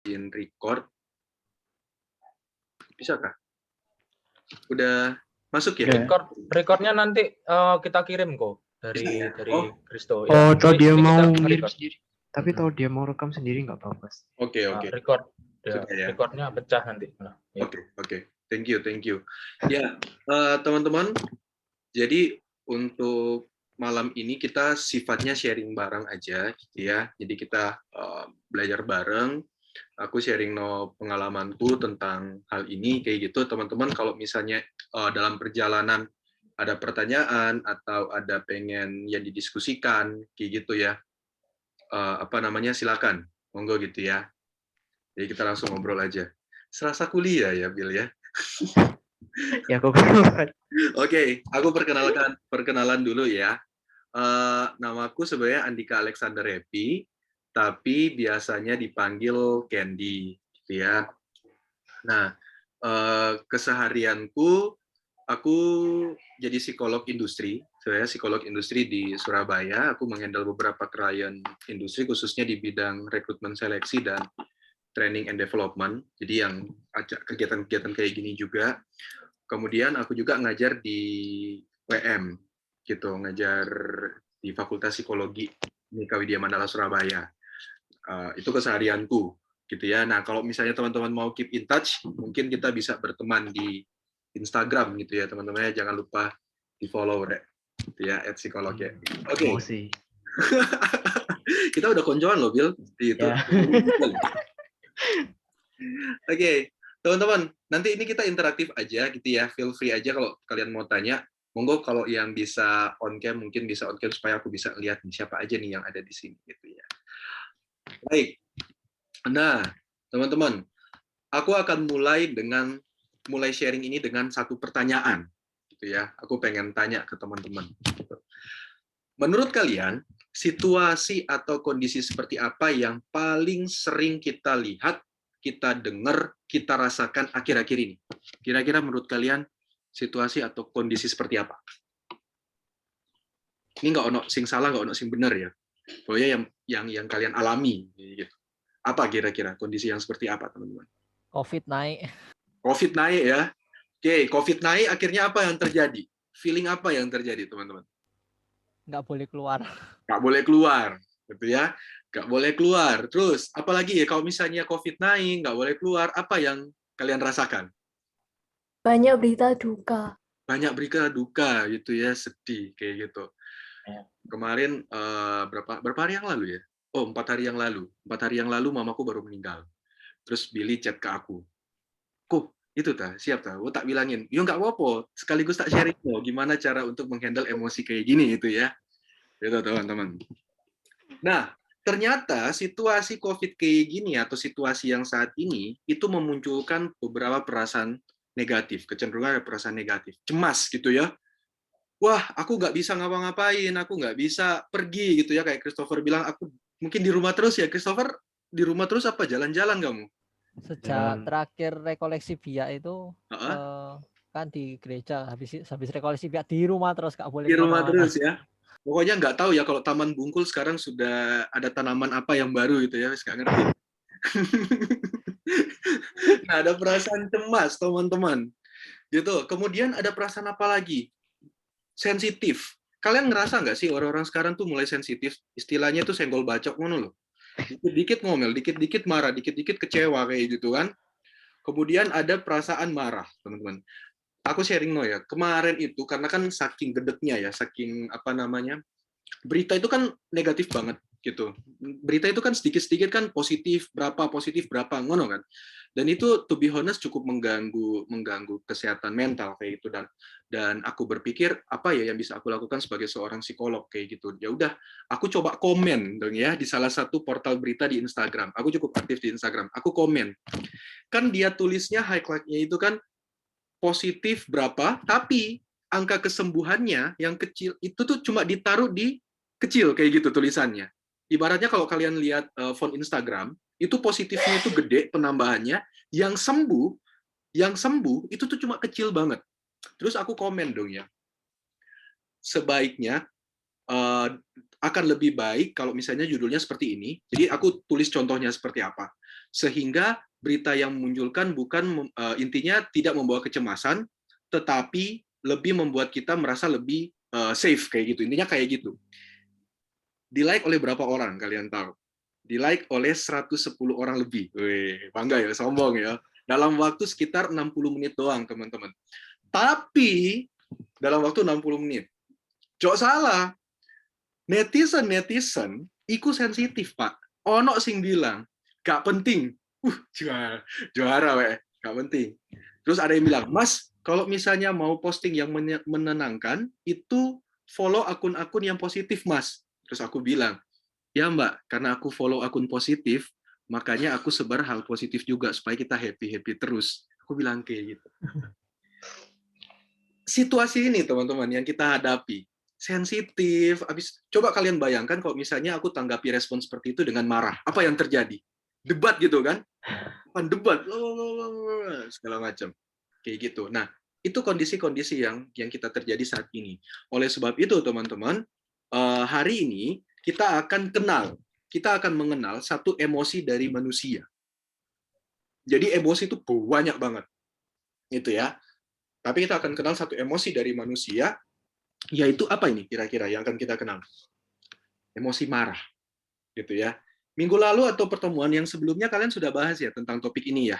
izin record. Bisa kah? Udah masuk ya? Recordnya nanti kita kirim kok dari Kristo. Oh, tahu dia mau record sendiri. Tapi tahu dia mau rekam sendiri nggak apa-apa. Oke. Record. Ya. Recordnya pecah nanti. Oke. Thank you. Ya, teman-teman. Jadi untuk malam ini kita sifatnya sharing bareng aja, gitu ya. Jadi kita belajar bareng. Aku sharing pengalamanku tentang hal ini, kayak gitu. Teman-teman kalau misalnya dalam perjalanan ada pertanyaan atau ada pengen yang didiskusikan, kayak gitu ya. Silakan, monggo gitu ya. Jadi kita langsung ngobrol aja. Serasa kuliah ya, Bill ya. Ya, aku Oke, aku perkenalan dulu ya. Namaku sebenarnya Andika Alexander Happy, tapi biasanya dipanggil Candy, gitu ya. Nah, keseharianku, aku jadi psikolog industri. Saya psikolog industri di Surabaya. Aku menghandle beberapa klien industri, khususnya di bidang rekrutmen seleksi dan training and development. Jadi yang kegiatan-kegiatan kayak gini juga. Kemudian aku juga ngajar di WM, gitu, ngajar di Fakultas Psikologi Nika Widya Mandala Surabaya. Itu keseharianku, gitu ya. Nah, kalau misalnya teman-teman mau keep in touch, mungkin kita bisa berteman di Instagram, gitu ya, teman-teman. Jangan lupa di follow, gitu ya, @psikolog ya. Oke. Kita udah koncoan loh, Bill. Itu. Ya. Oke. Teman-teman, nanti ini kita interaktif aja gitu ya. Feel free aja kalau kalian mau tanya. Monggo kalau yang bisa on cam mungkin bisa on cam supaya aku bisa lihat siapa aja nih yang ada di sini gitu ya. Baik. Nah, teman-teman, aku akan mulai sharing ini dengan satu pertanyaan gitu ya. Aku pengen tanya ke teman-teman. Menurut kalian, situasi atau kondisi seperti apa yang paling sering kita lihat, kita dengar, kita rasakan akhir-akhir ini? Kira-kira menurut kalian situasi atau kondisi seperti apa? Ini nggak ono sing salah, nggak ono sing benar ya. Pokoknya yang kalian alami. Gitu. Apa kira-kira kondisi yang seperti apa, teman-teman? COVID naik. COVID naik ya. Oke, COVID naik akhirnya apa yang terjadi? Feeling apa yang terjadi, teman-teman? Nggak boleh keluar. Nggak boleh keluar, gitu ya. Nggak boleh keluar. Terus, apalagi ya kalau misalnya COVID naik, nggak boleh keluar, apa yang kalian rasakan? Banyak berita duka. Banyak berita duka, gitu ya, sedih, kayak gitu. Kemarin, berapa hari yang lalu ya? Oh, 4 hari yang lalu. 4 hari yang lalu mamaku baru meninggal. Terus Billy chat ke aku. Kok, itu siap aku tak bilangin. Ya nggak apa-apa, sekaligus tak sharing gimana cara untuk menghandle emosi kayak gini, gitu ya. Itu teman-teman. Nah, ternyata situasi COVID kayak gini atau situasi yang saat ini itu memunculkan beberapa perasaan negatif, kecenderungan perasaan negatif, cemas gitu ya. Wah, aku nggak bisa ngapa-ngapain, aku nggak bisa pergi gitu ya, kayak Christopher bilang, aku mungkin di rumah terus ya. Christopher, di rumah terus apa jalan-jalan kamu? Sejak terakhir rekoleksi biak itu kan di gereja, habis rekoleksi biak di rumah terus, nggak boleh di rumah kemana-mana. terus ya. Pokoknya nggak tahu ya kalau Taman Bungkul sekarang sudah ada tanaman apa yang baru gitu ya, nggak ngerti. Nah, ada perasaan cemas, teman-teman. Gitu. Kemudian ada perasaan apa lagi? Sensitif. Kalian ngerasa nggak sih orang-orang sekarang tuh mulai sensitif? Istilahnya tuh senggol bacok ngono loh. Dikit-dikit ngomel, dikit-dikit marah, dikit-dikit kecewa kayak gitu kan. Kemudian ada perasaan marah, teman-teman. Aku sharing ya. Kemarin itu karena kan saking gedeknya ya, saking berita itu kan negatif banget gitu. Berita itu kan sedikit-sedikit kan positif berapa ngono kan. Dan itu to be honest cukup mengganggu kesehatan mental kayak gitu, dan aku berpikir apa ya yang bisa aku lakukan sebagai seorang psikolog kayak gitu. Ya udah, aku coba komen dong ya di salah satu portal berita di Instagram. Aku cukup aktif di Instagram. Aku komen. Kan dia tulisnya highlight-nya itu kan positif berapa, tapi angka kesembuhannya yang kecil itu tuh cuma ditaruh di kecil kayak gitu tulisannya. Ibaratnya kalau kalian lihat font Instagram, itu positifnya itu gede penambahannya, yang sembuh itu tuh cuma kecil banget. Terus aku komen dong ya, sebaiknya akan lebih baik kalau misalnya judulnya seperti ini. Jadi aku tulis contohnya seperti apa. Sehingga berita yang memunculkan bukan intinya tidak membawa kecemasan, tetapi lebih membuat kita merasa lebih safe kayak gitu. Intinya kayak gitu. Di-like oleh berapa orang kalian tahu? Di-like oleh 110 orang lebih. Wih, bangga ya, sombong ya. Dalam waktu sekitar 60 menit doang, teman-teman. Tapi dalam waktu 60 menit. Jok salah. Netizen iku sensitif, Pak. Ono sing bilang, gak penting. Juara, weh. Gak penting. Terus ada yang bilang, Mas, kalau misalnya mau posting yang menenangkan, itu follow akun-akun yang positif, Mas. Terus aku bilang, ya Mbak, karena aku follow akun positif, makanya aku sebar hal positif juga, supaya kita happy-happy terus. Aku bilang kayak gitu. Situasi ini, teman-teman, yang kita hadapi, sensitif. Coba kalian bayangkan kalau misalnya aku tanggapi respon seperti itu dengan marah. Apa yang terjadi? Debat gitu kan? Debat, segala macam. Kayak gitu. Nah, itu kondisi-kondisi yang kita terjadi saat ini. Oleh sebab itu, teman-teman, hari ini kita akan mengenal satu emosi dari manusia. Jadi emosi itu banyak banget. Itu ya. Tapi kita akan kenal satu emosi dari manusia, yaitu apa ini kira-kira yang akan kita kenal? Emosi marah. Gitu ya. Minggu lalu atau pertemuan yang sebelumnya kalian sudah bahas ya tentang topik ini ya?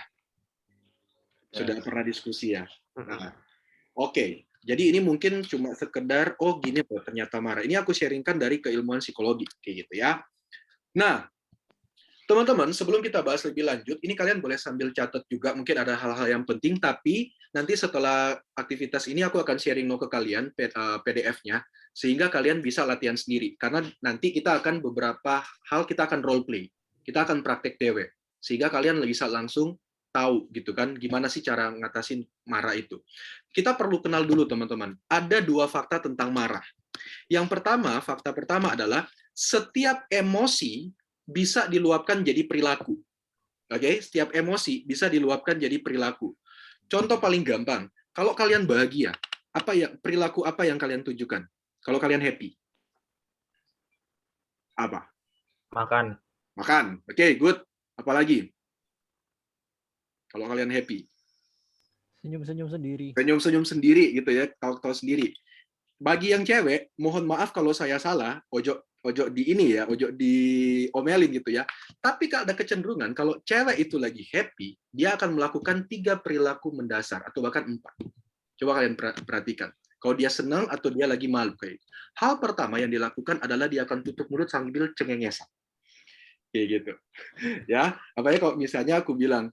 Sudah pernah diskusi ya? Nah, Oke. Jadi ini mungkin cuma sekedar, oh gini loh ternyata marah. Ini aku sharingkan dari keilmuan psikologi. Kayak gitu ya. Nah, teman-teman, sebelum kita bahas lebih lanjut, ini kalian boleh sambil catat juga, mungkin ada hal-hal yang penting, tapi nanti setelah aktivitas ini aku akan sharing ke kalian PDF-nya, sehingga kalian bisa latihan sendiri. Karena nanti kita akan beberapa hal, kita akan role play, kita akan praktek dewe, sehingga kalian bisa langsung tahu gitu kan, gimana sih cara ngatasin marah itu. Kita perlu kenal dulu teman-teman, ada 2 fakta tentang marah. Yang pertama, fakta pertama adalah setiap emosi bisa diluapkan jadi perilaku. Oke, setiap emosi bisa diluapkan jadi perilaku. Contoh paling gampang, kalau kalian bahagia, perilaku apa yang kalian tunjukkan? Kalau kalian happy, apa? Makan. Makan. Oke, good. Apalagi? Kalau kalian happy, Senyum-senyum sendiri. senyum-senyum sendiri gitu ya, tahu-tahu sendiri. Bagi yang cewek, mohon maaf kalau saya salah, ojo di ini ya, ojo diomelin gitu ya. Tapi kalau ada kecenderungan, kalau cewek itu lagi happy, dia akan melakukan 3 perilaku mendasar, atau bahkan 4. Coba kalian perhatikan. Kalau dia senang atau dia lagi malu kayak. Hal pertama yang dilakukan adalah dia akan tutup mulut sambil cengengesan. Kayak gitu. Ya, apalagi kalau misalnya aku bilang,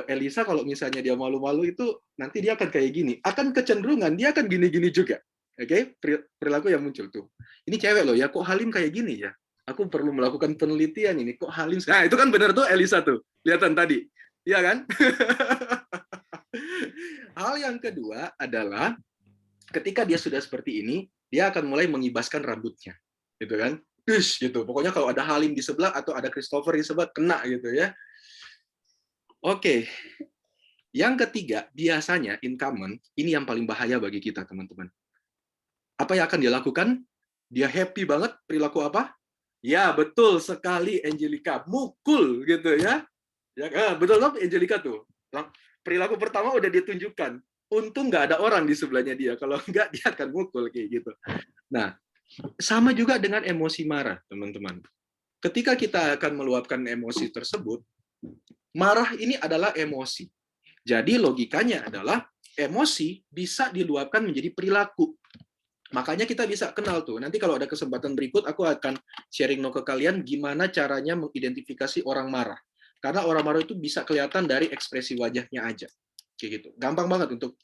Elisa kalau misalnya dia malu-malu itu, nanti dia akan kayak gini. Akan kecenderungan, dia akan gini-gini juga. Oke, perilaku yang muncul tuh. Ini cewek loh ya, kok Halim kayak gini ya? Aku perlu melakukan penelitian ini, kok Halim. Nah, itu kan benar tuh Elisa tuh. Kelihatan tadi. Iya kan? Hal yang kedua adalah ketika dia sudah seperti ini, dia akan mulai mengibaskan rambutnya. Gitu kan? Gitu. Pokoknya kalau ada Halim di sebelah atau ada Christopher di sebelah, kena gitu ya. Oke. Yang ketiga, biasanya in common, ini yang paling bahaya bagi kita, teman-teman. Apa yang akan dia lakukan? Dia happy banget, perilaku apa? Ya, betul sekali Angelica. Mukul gitu ya. Ya, betul kan Angelica tuh. Perilaku pertama udah ditunjukkan. Untung nggak ada orang di sebelahnya dia. Kalau nggak, dia akan mukul kayak gitu. Nah, sama juga dengan emosi marah, teman-teman. Ketika kita akan meluapkan emosi tersebut, marah ini adalah emosi. Jadi logikanya adalah emosi bisa diluapkan menjadi perilaku. Makanya kita bisa kenal tuh. Nanti kalau ada kesempatan berikut, aku akan sharing ke kalian gimana caranya mengidentifikasi orang marah. Karena orang marah itu bisa kelihatan dari ekspresi wajahnya aja. Kayak gitu. Gampang banget untuk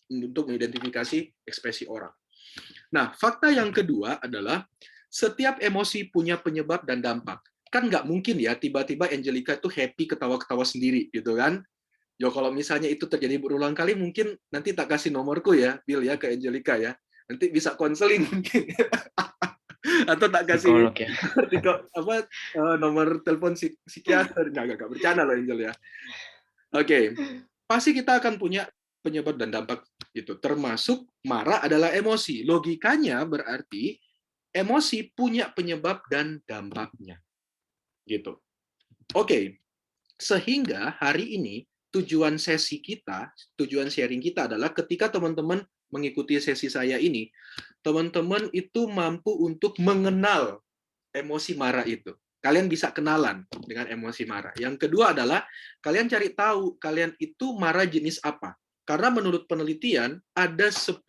mengidentifikasi ekspresi orang. Nah, fakta yang kedua adalah setiap emosi punya penyebab dan dampak. Kan nggak mungkin ya tiba-tiba Angelica tuh happy ketawa-ketawa sendiri gitu kan. Yo, kalau misalnya itu terjadi berulang kali, mungkin nanti tak kasih nomorku ya, Bill ya, ke Angelica ya. Nanti bisa konseling mungkin. Atau tak kasih Psikolog ya. nomor telepon psikiater. Nggak bercanda loh Angel ya. Oke. Pasti kita akan punya penyebab dan dampak itu. Termasuk marah adalah emosi. Logikanya berarti emosi punya penyebab dan dampaknya. Gitu. Oke. Sehingga hari ini tujuan sharing kita adalah ketika teman-teman mengikuti sesi saya ini, teman-teman itu mampu untuk mengenal emosi marah itu. Kalian bisa kenalan dengan emosi marah. Yang kedua adalah kalian cari tahu kalian itu marah jenis apa. Karena menurut penelitian ada 10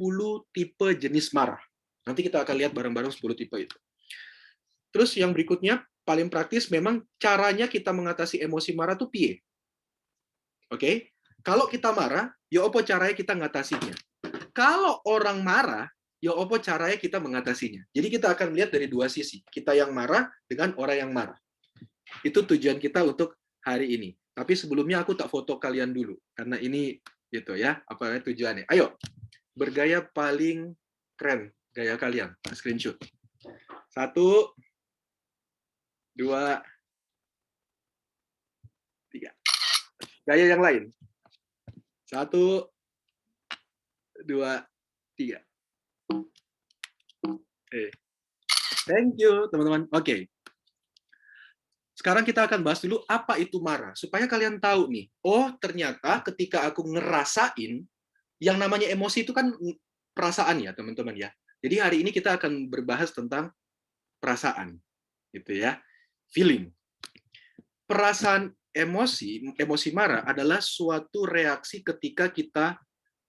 tipe jenis marah. Nanti kita akan lihat bareng-bareng 10 tipe itu. Terus yang berikutnya paling praktis memang caranya kita mengatasi emosi marah tuh piye. Oke? Kalau kita marah, ya apa caranya kita mengatasinya? Kalau orang marah, ya apa caranya kita mengatasinya? Jadi kita akan melihat dari dua sisi. Kita yang marah dengan orang yang marah. Itu tujuan kita untuk hari ini. Tapi sebelumnya aku tak foto kalian dulu. Karena ini gitu ya, apa tujuannya. Ayo, bergaya paling keren. Gaya kalian. Screenshot. 1, 2, 3. Gaya yang lain. 1, 2, 3. Thank you, teman-teman. Oke. Sekarang kita akan bahas dulu apa itu marah. Supaya kalian tahu nih, oh ternyata ketika aku ngerasain, yang namanya emosi itu kan perasaan ya, teman-teman ya. Jadi hari ini kita akan berbahas tentang perasaan. Gitu ya. Feeling. Perasaan emosi marah adalah suatu reaksi ketika kita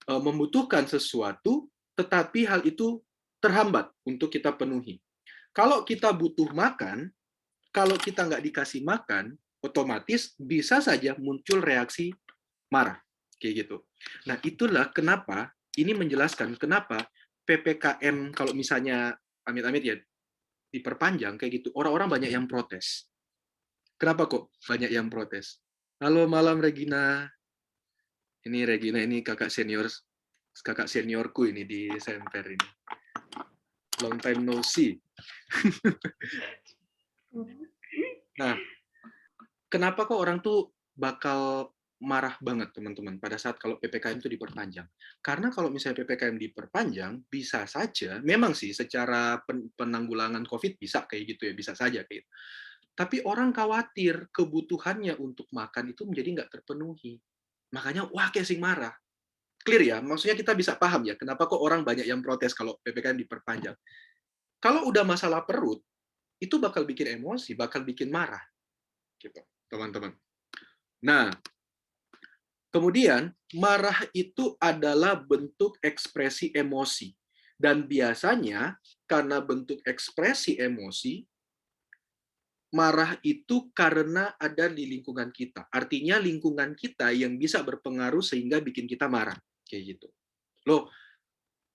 membutuhkan sesuatu, tetapi hal itu terhambat untuk kita penuhi. Kalau kita butuh makan, kalau kita nggak dikasih makan, otomatis bisa saja muncul reaksi marah. Kayak gitu. Nah, itulah kenapa, ini menjelaskan kenapa PPKM, kalau misalnya amit-amit ya, diperpanjang kayak gitu, orang-orang banyak yang protes. Kenapa kok banyak yang protes? Halo malam Regina. Ini Regina, ini kakak seniorku ini di Semper ini. Long time no see. Nah, kenapa kok orang tuh bakal marah banget teman-teman pada saat kalau PPKM itu diperpanjang? Karena kalau misalnya PPKM diperpanjang, bisa saja, memang sih secara penanggulangan COVID bisa kayak gitu ya, bisa saja kayak gitu. Tapi orang khawatir kebutuhannya untuk makan itu menjadi nggak terpenuhi. Makanya, wah kayak sing marah. Clear ya? Maksudnya kita bisa paham ya, kenapa kok orang banyak yang protes kalau PPKM diperpanjang. Kalau udah masalah perut, itu bakal bikin emosi, bakal bikin marah. Gitu, teman-teman. Nah, kemudian marah itu adalah bentuk ekspresi emosi. Dan biasanya, karena bentuk ekspresi emosi, marah itu karena ada di lingkungan kita. Artinya lingkungan kita yang bisa berpengaruh sehingga bikin kita marah. Kayak gitu. Loh,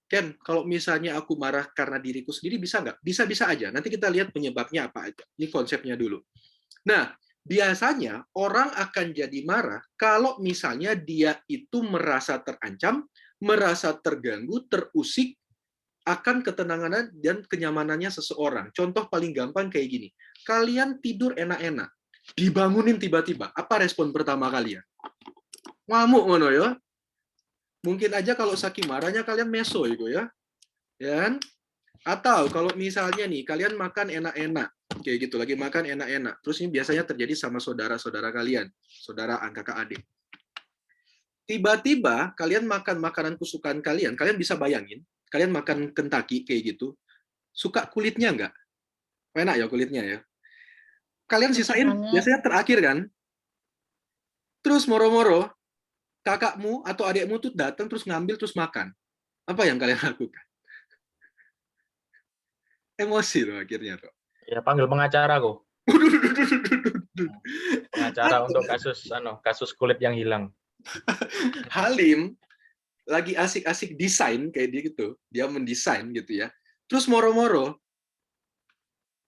Ken, kalau misalnya aku marah karena diriku sendiri, bisa nggak? Bisa-bisa aja. Nanti kita lihat penyebabnya apa aja. Ini konsepnya dulu. Nah, biasanya orang akan jadi marah kalau misalnya dia itu merasa terancam, merasa terganggu, terusik akan ketenangan dan kenyamanannya seseorang. Contoh paling gampang kayak gini. Kalian tidur enak-enak, dibangunin tiba-tiba. Apa respon pertama kalian? Ngamuk ngono ya. Mungkin aja kalau saking marahnya kalian meso itu ya. Ya. Atau kalau misalnya nih kalian makan enak-enak, kayak gitu lagi makan enak-enak. Terus ini biasanya terjadi sama saudara-saudara kalian, saudara kakak adik. Tiba-tiba kalian makan makanan kesukaan kalian bisa bayangin, kalian makan Kentucky kayak gitu, suka kulitnya nggak? Enak ya kulitnya ya. Kalian sisain biasanya terakhir kan? Terus moro-moro kakakmu atau adikmu tuh datang terus ngambil terus makan. Apa yang kalian lakukan? Emosi loh akhirnya tuh. Ya panggil pengacara kok. Pengacara untuk kasus kulit yang hilang. Halim lagi asik-asik desain kayak dia gitu. Dia mendesain gitu ya. Terus moro-moro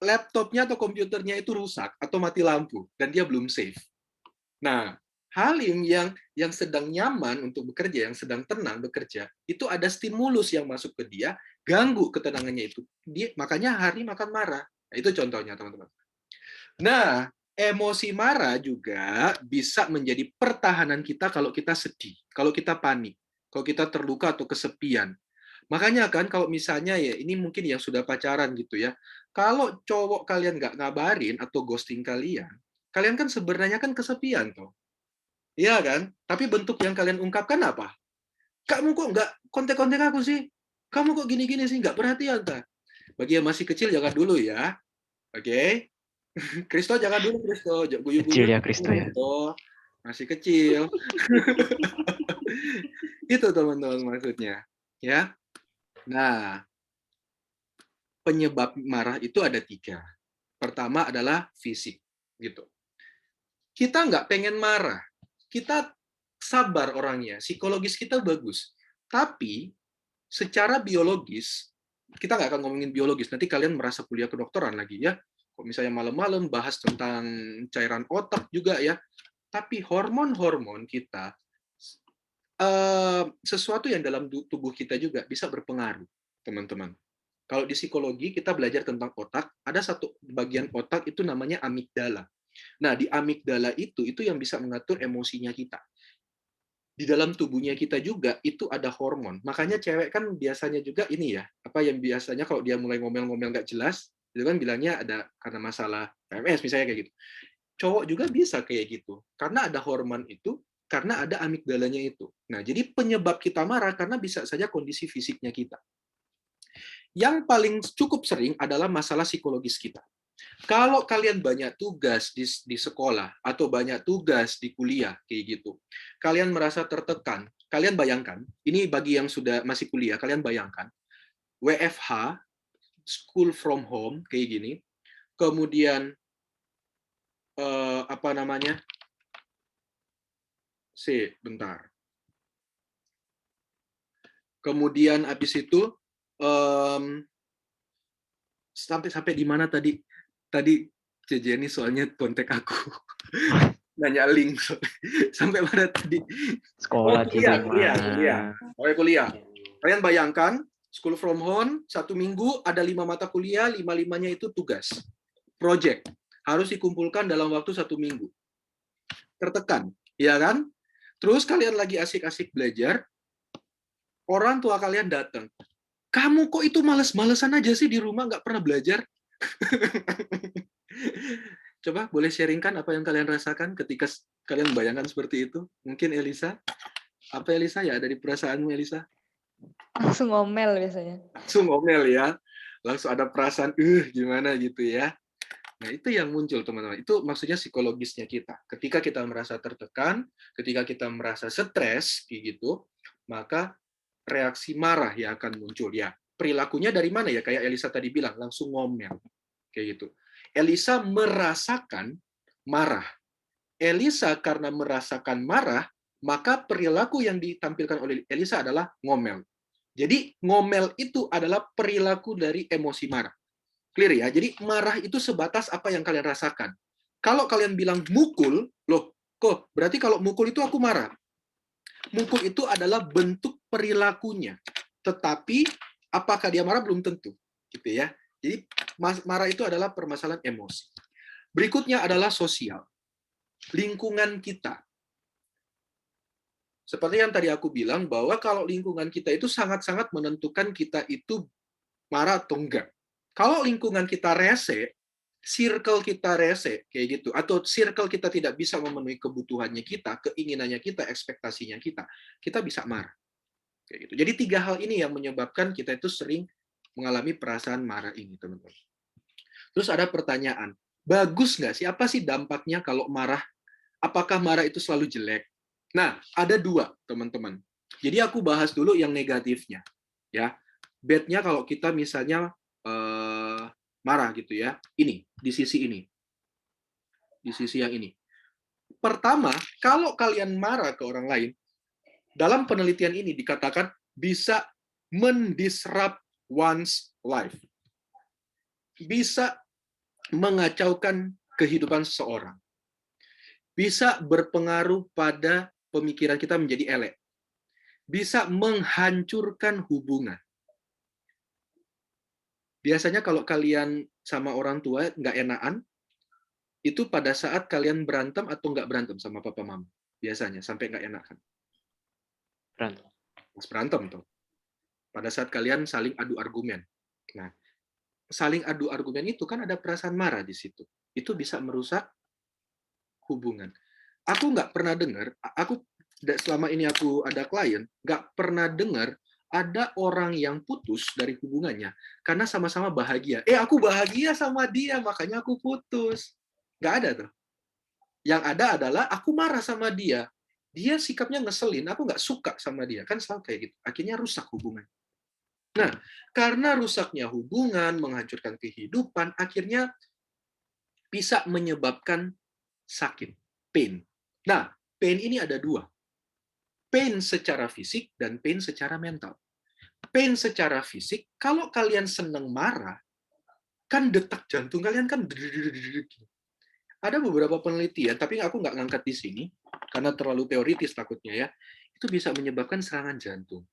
laptopnya atau komputernya itu rusak atau mati lampu dan dia belum save. Nah, Halim yang sedang nyaman untuk bekerja, yang sedang tenang bekerja, itu ada stimulus yang masuk ke dia, ganggu ketenangannya itu. Makanya hari makan marah. Nah, itu contohnya, teman-teman. Nah, emosi marah juga bisa menjadi pertahanan kita kalau kita sedih, kalau kita panik, kalau kita terluka atau kesepian. Makanya kan kalau misalnya ya, ini mungkin yang sudah pacaran gitu ya, kalau cowok kalian nggak ngabarin atau ghosting kalian, Kalian kan sebenarnya kan kesepian toh. Iya kan? Tapi bentuk yang kalian ungkapkan apa? Kamu kok nggak kontak-kontak aku sih? Kamu kok gini-gini sih? Nggak perhatian, ta? Bagi yang masih kecil, jangan dulu ya. Oke? Kristo, jangan dulu, Kristo. Guyu-guyu. Kecil ya Kristo ya. Kristo. Masih kecil. Itu, teman-teman, maksudnya. Ya. Nah, penyebab marah itu ada 3. Pertama adalah fisik. Gitu. Kita nggak pengen marah. Kita sabar orangnya, psikologis kita bagus. Tapi secara biologis, kita nggak akan ngomongin biologis, nanti kalian merasa kuliah kedokteran lagi ya. Kok misalnya malam-malam bahas tentang cairan otak juga ya. Tapi hormon-hormon kita, sesuatu yang dalam tubuh kita juga bisa berpengaruh, teman-teman. Kalau di psikologi kita belajar tentang otak, ada satu bagian otak itu namanya amigdala. Nah, di amigdala itu yang bisa mengatur emosinya kita. Di dalam tubuhnya kita juga itu ada hormon. Makanya cewek kan biasanya juga ini ya, apa yang biasanya kalau dia mulai ngomel-ngomel nggak jelas, itu kan bilangnya ada karena masalah PMS misalnya kayak gitu. Cowok juga bisa kayak gitu. Karena ada hormon itu, karena ada amigdalanya itu. Nah, jadi penyebab kita marah karena bisa saja kondisi fisiknya kita. Yang paling cukup sering adalah masalah psikologis kita. Kalau kalian banyak tugas di sekolah atau banyak tugas di kuliah kayak gitu, kalian merasa tertekan. Kalian bayangkan, ini bagi yang sudah masih kuliah, kalian bayangkan WFH, school from home kayak gini, kemudian apa namanya? Bentar. Kemudian habis itu sampai di mana tadi? Tadi Jenny soalnya kontak aku. Nanya link. Sampai mana tadi? Sekolah kuliah. Kuliah. Kalian bayangkan, school from home, 1 minggu ada 5 mata kuliah, 5-5-nya itu tugas. Project. Harus dikumpulkan dalam waktu 1 minggu. Tertekan, ya kan? Terus kalian lagi asik-asik belajar, orang tua kalian datang. Kamu kok itu males-malesan aja sih di rumah, nggak pernah belajar? Coba boleh sharingkan apa yang kalian rasakan ketika kalian bayangkan seperti itu? Mungkin Elisa? Apa Elisa ya? Dari perasaanmu Elisa? Langsung ngomel biasanya. Langsung ngomel ya? Langsung ada perasaan, gimana gitu ya? Nah, itu yang muncul teman-teman. Itu maksudnya psikologisnya kita. Ketika kita merasa tertekan, ketika kita merasa stres, kayak gitu, maka reaksi marah yang akan muncul. Ya, perilakunya dari mana ya? Kayak Elisa tadi bilang, langsung ngomel. Kayak gitu. Elisa merasakan marah. Elisa karena merasakan marah, maka perilaku yang ditampilkan oleh Elisa adalah ngomel. Jadi ngomel itu adalah perilaku dari emosi marah. Clear ya? Jadi marah itu sebatas apa yang kalian rasakan. Kalau kalian bilang mukul, loh, kok berarti kalau mukul itu aku marah. Mukul itu adalah bentuk perilakunya. Tetapi apakah dia marah belum tentu, gitu ya. Jadi marah itu adalah permasalahan emosi. Berikutnya adalah sosial. Lingkungan kita. Seperti yang tadi aku bilang bahwa kalau lingkungan kita itu sangat-sangat menentukan kita itu marah atau enggak. Kalau lingkungan kita rese, circle kita rese kayak gitu, atau circle kita tidak bisa memenuhi kebutuhannya kita, keinginannya kita, ekspektasinya kita bisa marah. Kayak gitu. Jadi 3 hal ini yang menyebabkan kita itu sering mengalami perasaan marah ini, teman-teman. Terus ada pertanyaan, bagus nggak sih? Apa sih dampaknya kalau marah? Apakah marah itu selalu jelek? Nah, ada 2, teman-teman. Jadi aku bahas dulu yang negatifnya. Ya, bad-nya kalau kita misalnya marah gitu ya. Ini, di sisi ini. Di sisi yang ini. Pertama, kalau kalian marah ke orang lain, dalam penelitian ini dikatakan bisa mendisrupt one's life. Bisa mengacaukan kehidupan seseorang. Bisa berpengaruh pada pemikiran kita menjadi elek. Bisa menghancurkan hubungan. Biasanya kalau kalian sama orang tua nggak enakan, itu pada saat kalian berantem atau nggak berantem sama papa mama. Biasanya, sampai nggak enakan. Berantem. Pas berantem tuh. Pada saat kalian saling adu argumen. Nah, saling adu argumen itu kan ada perasaan marah di situ. Itu bisa merusak hubungan. Aku nggak pernah dengar, selama ini aku ada klien, nggak pernah dengar ada orang yang putus dari hubungannya karena sama-sama bahagia. Aku bahagia sama dia, makanya aku putus. Nggak ada tuh. Yang ada adalah aku marah sama dia. Dia sikapnya ngeselin, aku nggak suka sama dia. Kan selalu kayak gitu. Akhirnya rusak hubungan. Nah, karena rusaknya hubungan, menghancurkan kehidupan, akhirnya bisa menyebabkan sakit, pain. Nah, pain ini ada dua. Pain secara fisik dan pain secara mental. Pain secara fisik, kalau kalian senang marah, kan detak jantung kalian kan ada beberapa penelitian, tapi aku nggak ngangkat di sini, karena terlalu teoritis takutnya ya, itu bisa menyebabkan serangan jantung.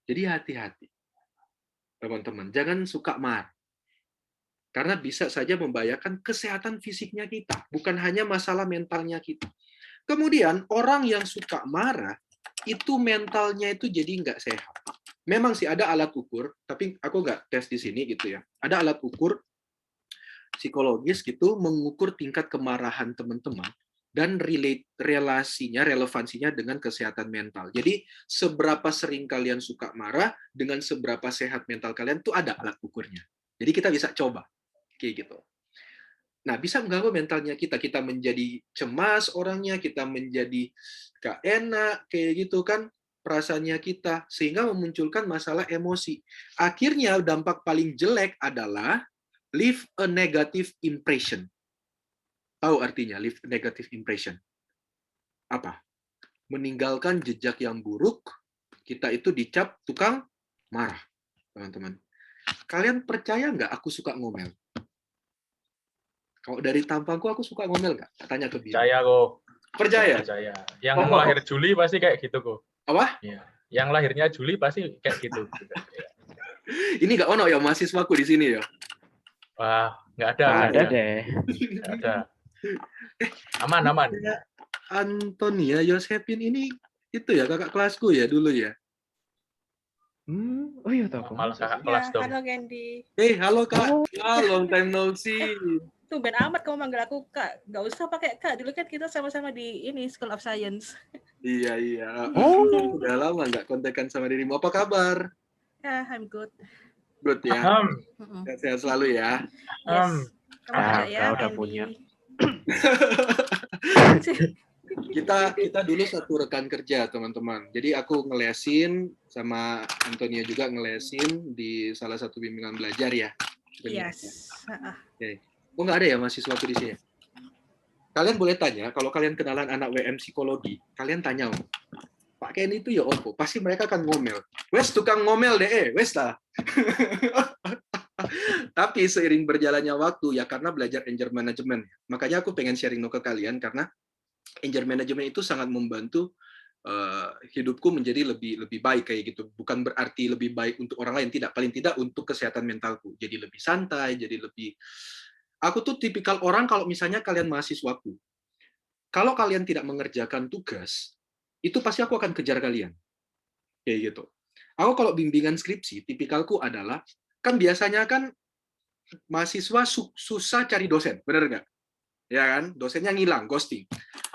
Jadi hati-hati, teman-teman. Jangan suka marah. Karena bisa saja membahayakan kesehatan fisiknya kita, bukan hanya masalah mentalnya kita. Kemudian, orang yang suka marah, itu mentalnya itu jadi nggak sehat. Memang sih ada alat ukur, tapi aku nggak tes di sini gitu ya. Ada alat ukur psikologis gitu, mengukur tingkat kemarahan teman-teman dan relevansinya dengan kesehatan mental. Jadi seberapa sering kalian suka marah dengan seberapa sehat mental kalian tuh ada alat ukurnya. Jadi kita bisa coba kayak gitu. Nah, bisa mengganggu mentalnya kita. Kita menjadi cemas orangnya, kita menjadi gak enak kayak gitu kan perasaannya kita, sehingga memunculkan masalah emosi. Akhirnya dampak paling jelek adalah leave a negative impression. Tahu artinya leave a negative impression? Apa? Meninggalkan jejak yang buruk, kita itu dicap tukang marah, teman-teman. Kalian percaya nggak aku suka ngomel? Kalau dari tampangku, aku suka ngomel nggak? Tanya ke Bimo. Percaya kok. Percaya? Percaya. Yang lahir Juli pasti kayak gitu kok. Apa? Iya. Yang lahirnya Juli pasti kayak gitu. Ini nggak ono ya mahasiswaku di sini ya? Wah, nggak ada. Nggak ada deh. Nggak ada. Aman. Antonia Yosepin ini itu ya kakak kelasku ya dulu ya? Oh iya tahu. Malah kakak kelas dong. Halo Candy. Halo Kak. Long time no see. Tumben amat kamu manggil aku Kak. Nggak usah pakai Kak. Dulu kan kita sama-sama di ini School of Science. Iya. Oh, udah lama nggak kontekan sama dirimu. Apa kabar? Ya, I'm good. Good ya. Sehat selalu ya. Yes. Kamu juga ya, udah Andy. punya. Kita dulu satu rekan kerja, teman-teman. Jadi aku ngelesin sama Antonia juga ngelesin di salah satu bimbingan belajar ya. Yes. Oke. Oh, nggak ada ya mahasiswa di sini? Kalian boleh tanya, kalau kalian kenalan anak WM psikologi, kalian tanya, Pak Ken itu ya opo? Pasti mereka akan ngomel. Wes tukang ngomel deh, wes lah. Tapi seiring berjalannya waktu, ya karena belajar anger management. Makanya aku pengen sharing ke kalian, karena anger management itu sangat membantu hidupku menjadi lebih baik kayak gitu. Bukan berarti lebih baik untuk orang lain, tidak. Paling tidak untuk kesehatan mentalku. Jadi lebih santai, jadi lebih... Aku tuh tipikal orang kalau misalnya kalian mahasiswaku, kalau kalian tidak mengerjakan tugas, itu pasti aku akan kejar kalian. Kayak gitu. Aku kalau bimbingan skripsi, tipikalku adalah, kan biasanya kan mahasiswa susah cari dosen, bener nggak? Ya kan? Dosennya ngilang, ghosting.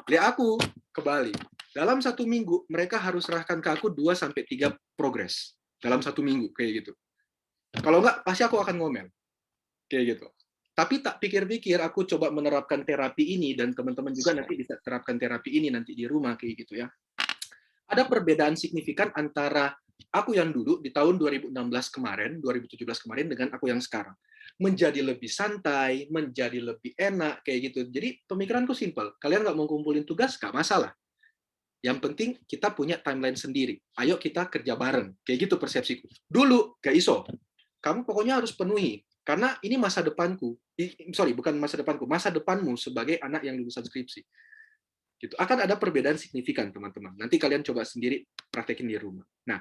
Lihat aku kebalik. Dalam 1 minggu, mereka harus serahkan ke aku 2-3 progres. Dalam 1 minggu, kayak gitu. Kalau nggak, pasti aku akan ngomel. Kayak gitu. Tapi tak pikir-pikir, aku coba menerapkan terapi ini, dan teman-teman juga nanti bisa terapkan terapi ini nanti di rumah, kayak gitu ya. Ada perbedaan signifikan antara aku yang dulu di tahun 2016 kemarin, 2017 kemarin, dengan aku yang sekarang. Menjadi lebih santai, menjadi lebih enak, kayak gitu. Jadi pemikiranku simpel. Kalian nggak mau kumpulin tugas, nggak masalah. Yang penting kita punya timeline sendiri. Ayo kita kerja bareng. Kayak gitu persepsiku. Dulu, nggak iso. Kamu pokoknya harus penuhi. Karena ini masa depanku. Bukan masa depanku. Masa depanmu sebagai anak yang lulusan skripsi. Gitu. Akan ada perbedaan signifikan, teman-teman. Nanti kalian coba sendiri praktekin di rumah. Nah,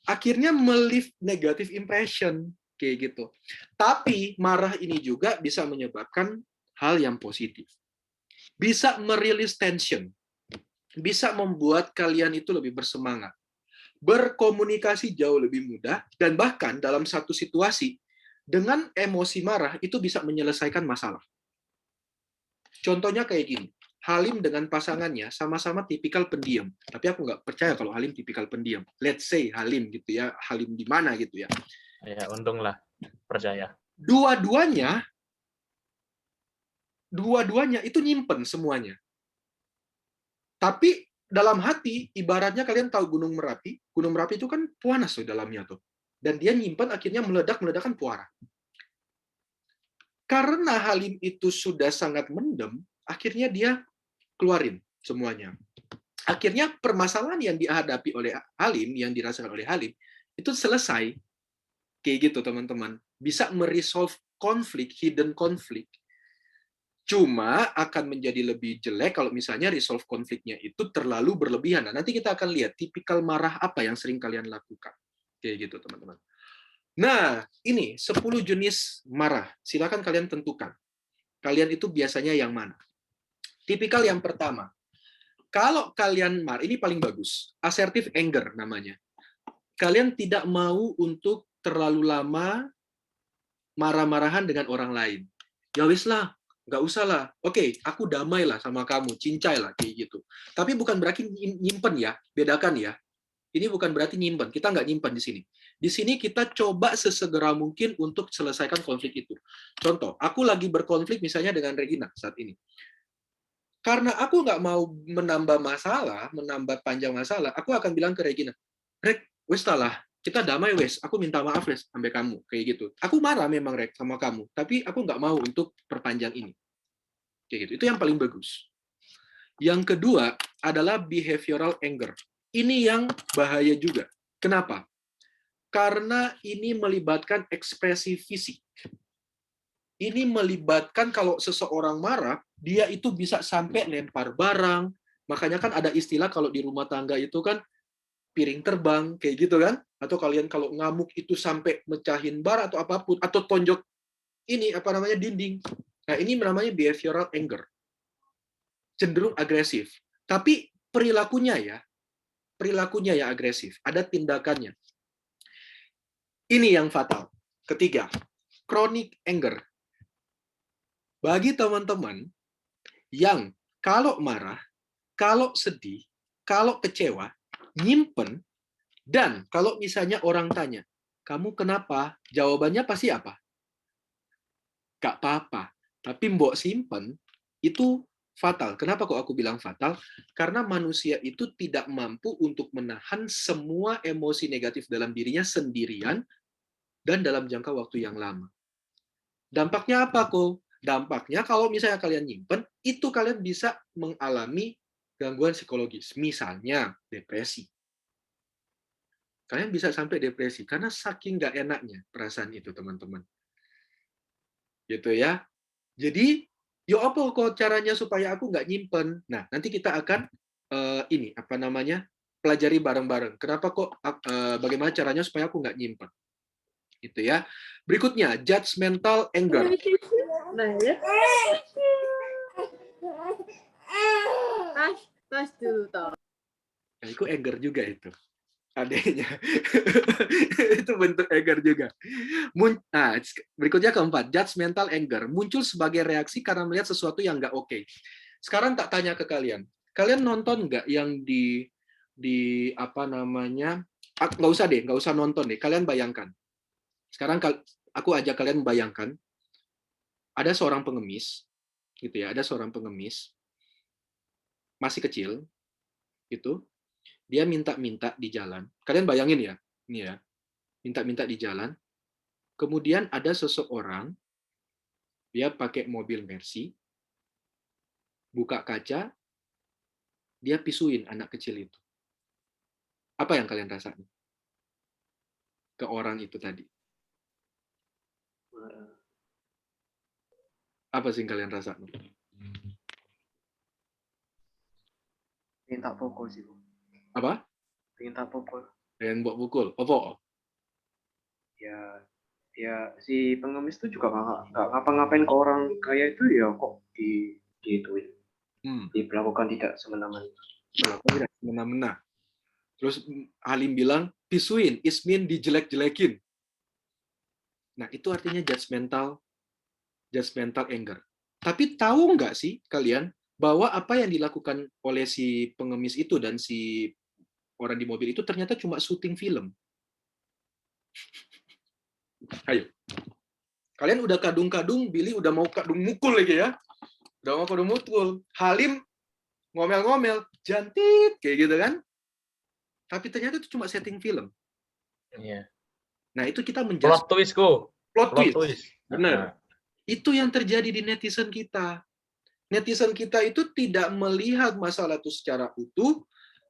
akhirnya melift negative impression. Kayak gitu. Tapi marah ini juga bisa menyebabkan hal yang positif. Bisa merilis tension. Bisa membuat kalian itu lebih bersemangat. Berkomunikasi jauh lebih mudah, dan bahkan dalam satu situasi, dengan emosi marah, itu bisa menyelesaikan masalah. Contohnya kayak gini. Halim dengan pasangannya sama-sama tipikal pendiam. Tapi aku nggak percaya kalau Halim tipikal pendiam. Let's say Halim gitu ya. Halim di mana gitu ya. Ya, untunglah percaya. Dua-duanya itu nyimpen semuanya. Tapi dalam hati, ibaratnya kalian tahu Gunung Merapi. Gunung Merapi itu kan panas tuh dalamnya tuh. Dan dia nyimpen akhirnya meledak-meledakan puara. Karena Halim itu sudah sangat mendem, akhirnya dia keluarin semuanya. Akhirnya permasalahan yang dihadapi oleh Halim, yang dirasakan oleh Halim, itu selesai. Kayak gitu, teman-teman. Bisa meresolve konflik, hidden konflik. Cuma akan menjadi lebih jelek kalau misalnya resolve konfliknya itu terlalu berlebihan. Nah, nanti kita akan lihat tipikal marah apa yang sering kalian lakukan. Kayak gitu, teman-teman. Nah, ini 10 jenis marah. Silakan kalian tentukan. Kalian itu biasanya yang mana? Tipikal yang pertama. Kalau kalian marah, ini paling bagus. Assertive anger namanya. Kalian tidak mau untuk terlalu lama marah-marahan dengan orang lain. Ya wis lah, nggak usah lah. Oke, aku damai lah sama kamu, cincai lah, kayak gitu. Tapi bukan berarti nyimpen ya, bedakan ya. Ini bukan berarti nyimpen, kita nggak nyimpen di sini. Di sini kita coba sesegera mungkin untuk selesaikan konflik itu. Contoh, aku lagi berkonflik misalnya dengan Regina saat ini. Karena aku nggak mau menambah masalah, menambah panjang masalah, aku akan bilang ke Regina, Reg, wes lah, kita damai wes, aku minta maaf wes sampai kamu, kayak gitu. Aku marah memang Reg sama kamu, tapi aku nggak mau untuk perpanjang ini. Kayak gitu, itu yang paling bagus. Yang kedua adalah behavioral anger. Ini yang bahaya juga. Kenapa? Karena ini melibatkan ekspresi fisik. Ini melibatkan kalau seseorang marah, dia itu bisa sampai lempar barang. Makanya kan ada istilah kalau di rumah tangga itu kan piring terbang, kayak gitu kan? Atau kalian kalau ngamuk itu sampai mecahin bar atau apapun, atau tonjok ini apa namanya dinding. Nah, ini namanya behavioral anger. Cenderung agresif. Tapi perilakunya ya agresif. Ada tindakannya. Ini yang fatal. Ketiga, chronic anger. Bagi teman-teman yang kalau marah, kalau sedih, kalau kecewa, nyimpen, dan kalau misalnya orang tanya, kamu kenapa? Jawabannya pasti apa? Gak apa-apa. Tapi mbok simpen, itu fatal. Kenapa kok aku bilang fatal? Karena manusia itu tidak mampu untuk menahan semua emosi negatif dalam dirinya sendirian dan dalam jangka waktu yang lama. Dampaknya apa kok? Dampaknya kalau misalnya kalian nyimpen, itu kalian bisa mengalami gangguan psikologis. Misalnya depresi. Kalian bisa sampai depresi karena saking nggak enaknya perasaan itu, teman-teman. Gitu ya. Jadi, yo apa kok caranya supaya aku nggak nyimpen? Nah, nanti kita akan pelajari bareng-bareng. Kenapa kok? Bagaimana caranya supaya aku nggak nyimpen? Gitu ya. Berikutnya, judgmental anger. Tas dulu toh. Nah, itu anger juga itu. Adanya. Itu bentuk anger juga. Berikutnya keempat, judgmental anger. Muncul sebagai reaksi karena melihat sesuatu yang nggak oke. Sekarang tak tanya ke kalian. Kalian nonton nggak yang di apa namanya? Nggak usah deh, nggak usah nonton deh. Kalian bayangkan. Sekarang aku ajak kalian membayangkan ada seorang pengemis, gitu ya. Ada seorang pengemis masih kecil, gitu. Dia minta-minta di jalan. Kalian bayangin ya, ini ya, minta-minta di jalan. Kemudian ada seseorang, dia pakai mobil Mercy, buka kaca, dia pisuin anak kecil itu. Apa yang kalian rasakan ke orang itu tadi? Apa sih yang kalian rasakan? Minta pukul sih, Bu. Apa? Minta pukul. Pengen buat pukul. Apa? Ya si pengemis itu juga nggak ngapa-ngapain ke orang kaya itu ya kok diituin. Diperlakukan tidak semena-mena. Tidak semena-mena. Terus Halim bilang, pisuin, ismin dijelek-jelekin. Nah, itu artinya judgmental anger. Tapi tahu nggak sih kalian, bahwa apa yang dilakukan oleh si pengemis itu dan si orang di mobil itu ternyata cuma syuting film. Ayo. Kalian udah kadung-kadung, Billy udah mau kadung mukul lagi ya. Udah mau kadung mukul. Halim ngomel-ngomel, jantit, kayak gitu kan. Tapi ternyata itu cuma setting film. Iya. Nah, itu kita Plot twist, Ko. Plot twist. Benar. Nah. Itu yang terjadi di netizen kita. Netizen kita itu tidak melihat masalah itu secara utuh,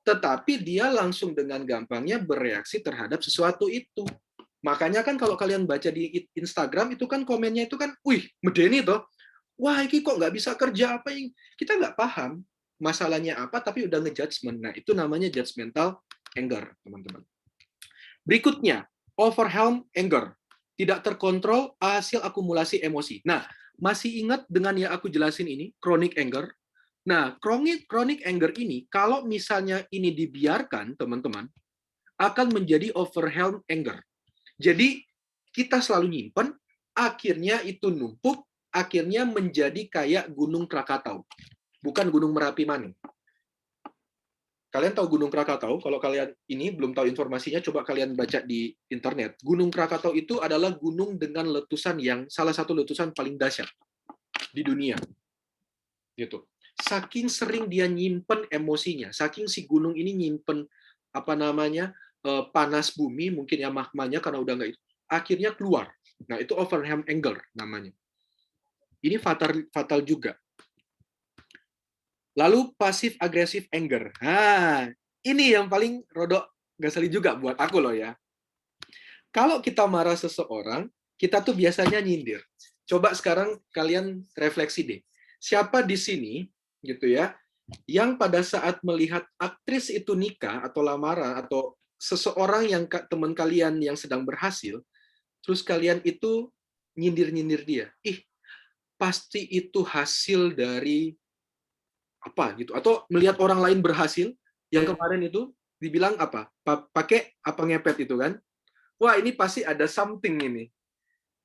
tetapi dia langsung dengan gampangnya bereaksi terhadap sesuatu itu. Makanya kan kalau kalian baca di Instagram itu kan komennya itu kan, wih, medeni toh. Wah, ini kok nggak bisa kerja apa yang kita nggak paham masalahnya apa, tapi udah ngejudgment. Nah, itu namanya judgmental anger, teman-teman. Berikutnya, overwhelm anger. Tidak terkontrol hasil akumulasi emosi. Nah, masih ingat dengan yang aku jelasin ini, chronic anger? Nah, chronic anger ini, kalau misalnya ini dibiarkan, teman-teman, akan menjadi overwhelm anger. Jadi, kita selalu nyimpen, akhirnya itu numpuk, akhirnya menjadi kayak Gunung Krakatau. Bukan Gunung Merapi mana. Kalian tahu Gunung Krakatau? Kalau kalian ini belum tahu informasinya, coba kalian baca di internet. Gunung Krakatau itu adalah gunung dengan letusan yang salah satu letusan paling dahsyat di dunia. Gitu. Saking sering dia nyimpen emosinya, saking si gunung ini nyimpen panas bumi, mungkin ya magmanya karena udah nggak itu, akhirnya keluar. Nah, itu overwhelm anger namanya. Ini fatal juga. Lalu pasif agresif anger. Nah, ini yang paling rodok ngeselin juga buat aku loh ya. Kalau kita marah seseorang, kita tuh biasanya nyindir. Coba sekarang kalian refleksi deh. Siapa di sini gitu ya, yang pada saat melihat aktris itu nikah atau lamaran atau seseorang yang teman kalian yang sedang berhasil, terus kalian itu nyindir-nyindir dia. Ih, pasti itu hasil dari apa gitu, atau melihat orang lain berhasil yang kemarin itu dibilang apa, pakai apa ngepet itu kan, wah ini pasti ada something ini.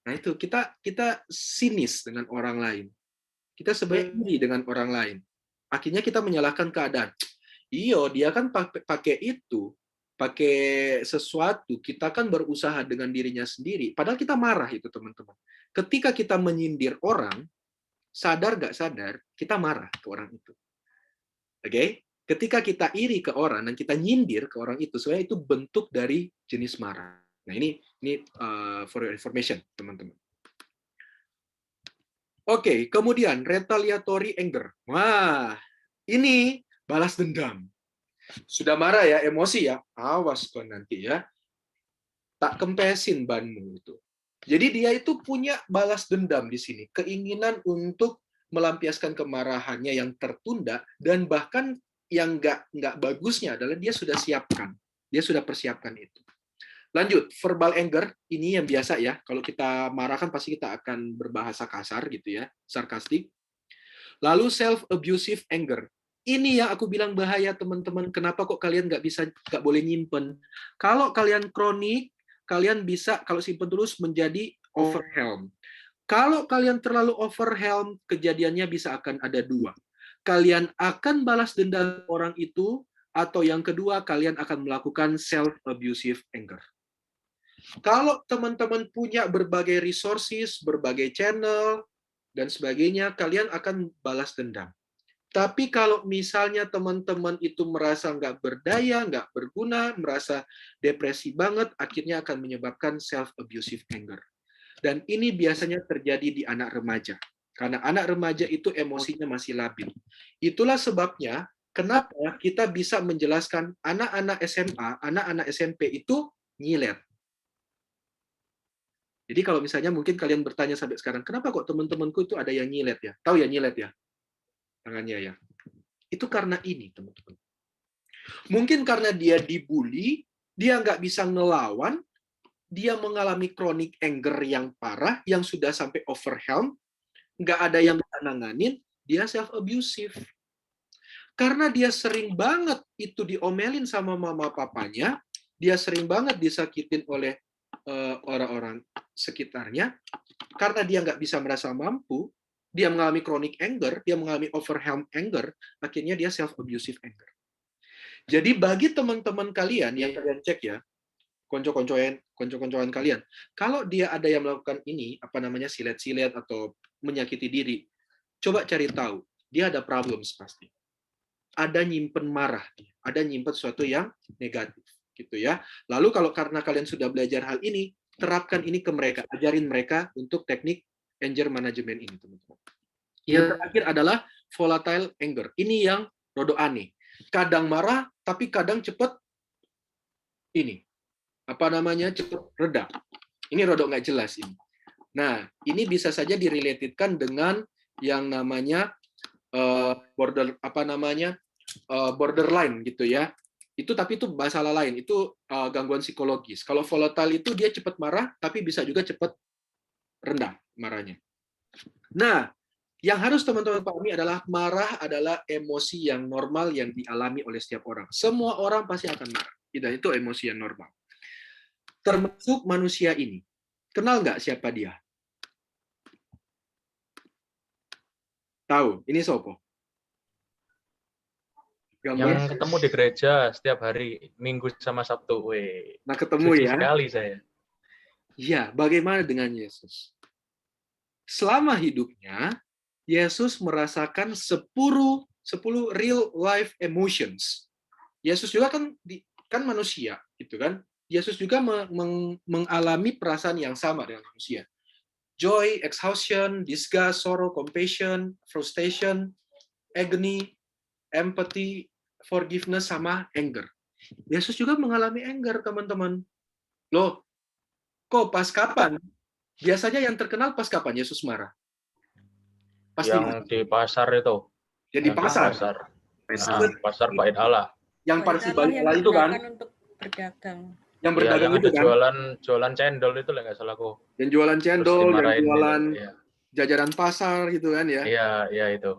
Nah itu kita sinis dengan orang lain, kita sebenarnya iri dengan orang lain, akhirnya kita menyalahkan keadaan. Iyo, dia kan pakai itu, pakai sesuatu, kita kan berusaha dengan dirinya sendiri, padahal kita marah itu teman-teman. Ketika kita menyindir orang, sadar gak sadar, kita marah ke orang itu. Oke? Ketika kita iri ke orang dan kita nyindir ke orang itu, sebenarnya itu bentuk dari jenis marah. Nah, ini for your information, teman-teman. Oke, kemudian retaliatory anger. Wah, ini balas dendam. Sudah marah ya, emosi ya, awas kok nanti ya. Tak kempesin banmu itu. Jadi dia itu punya balas dendam di sini, keinginan untuk melampiaskan kemarahannya yang tertunda, dan bahkan yang nggak bagusnya adalah dia sudah siapkan, dia sudah persiapkan itu. Lanjut, verbal anger, ini yang biasa ya, kalau kita marah kan pasti kita akan berbahasa kasar gitu ya, sarkastik. Lalu self-abusive anger, ini yang aku bilang bahaya teman-teman, kenapa kok kalian nggak boleh nyimpen. Kalau kalian kronik, kalian bisa, kalau simpen terus menjadi overwhelm. Kalau kalian terlalu overwhelm, kejadiannya bisa akan ada dua. Kalian akan balas dendam orang itu, atau yang kedua, kalian akan melakukan self-abusive anger. Kalau teman-teman punya berbagai resources, berbagai channel, dan sebagainya, kalian akan balas dendam. Tapi kalau misalnya teman-teman itu merasa nggak berdaya, nggak berguna, merasa depresi banget, akhirnya akan menyebabkan self-abusive anger. Dan ini biasanya terjadi di anak remaja. Karena anak remaja itu emosinya masih labil. Itulah sebabnya kenapa kita bisa menjelaskan anak-anak SMA, anak-anak SMP itu nyilet. Jadi kalau misalnya mungkin kalian bertanya sampai sekarang, kenapa kok teman-temanku itu ada yang nyilet ya? Tahu ya nyilet ya? Tangannya ya. Itu karena ini, teman-teman. Mungkin karena dia dibully, dia nggak bisa ngelawan, dia mengalami chronic anger yang parah, yang sudah sampai overwhelm, nggak ada yang bisa nanganin, dia self-abusive. Karena dia sering banget itu diomelin sama mama papanya, dia sering banget disakitin oleh orang-orang sekitarnya, karena dia nggak bisa merasa mampu, dia mengalami chronic anger, dia mengalami overwhelmed anger, akhirnya dia self-abusive anger. Jadi bagi teman-teman kalian yang kalian cek ya, konco-koncoan kalian, kalau dia ada yang melakukan ini, apa namanya, silet-silet atau menyakiti diri, coba cari tahu, dia ada problems pasti. Ada nyimpen marah, ada nyimpen sesuatu yang negatif, gitu ya. Lalu kalau karena kalian sudah belajar hal ini, terapkan ini ke mereka, ajarin mereka untuk teknik anger management ini, teman-teman. Yang terakhir adalah volatile anger. Ini yang rodok aneh. Kadang marah, tapi kadang cepat ini. Apa namanya? Cepat reda. Ini rodok nggak jelas ini. Nah, ini bisa saja direlatedkan dengan yang namanya borderline gitu ya. Tapi itu masalah lain, itu gangguan psikologis. Kalau volatile itu dia cepat marah, tapi bisa juga cepat rendah marahnya. Nah, yang harus teman-teman pahami adalah marah adalah emosi yang normal yang dialami oleh setiap orang. Semua orang pasti akan marah. Dan itu emosi yang normal. Termasuk manusia ini. Kenal nggak siapa dia? Tahu? Ini Sopo? Yang ketemu di gereja setiap hari, Minggu sama Sabtu. Nah, ketemu Suci ya. sekali saya. Ya, bagaimana dengan Yesus? Selama hidupnya, Yesus merasakan 10 real life emotions. Yesus juga kan manusia, gitu kan? Yesus juga mengalami perasaan yang sama dengan manusia. Joy, exhaustion, disgust, sorrow, compassion, frustration, agony, empathy, forgiveness, sama anger. Yesus juga mengalami anger, teman-teman. Loh, kok pas kapan? Biasanya yang terkenal pas kapan Yesus marah? Pas yang di pasar itu. Jadi pasar. Pasar Bait Allah. Yang parsi Bait Allah itu kan? Untuk berdagang. Yang berdagang yang itu ada kan? jualan cendol itu lah nggak salah aku. Yang jualan cendol, yang jualan ya. jajaran pasar gitu kan ya? Iya itu.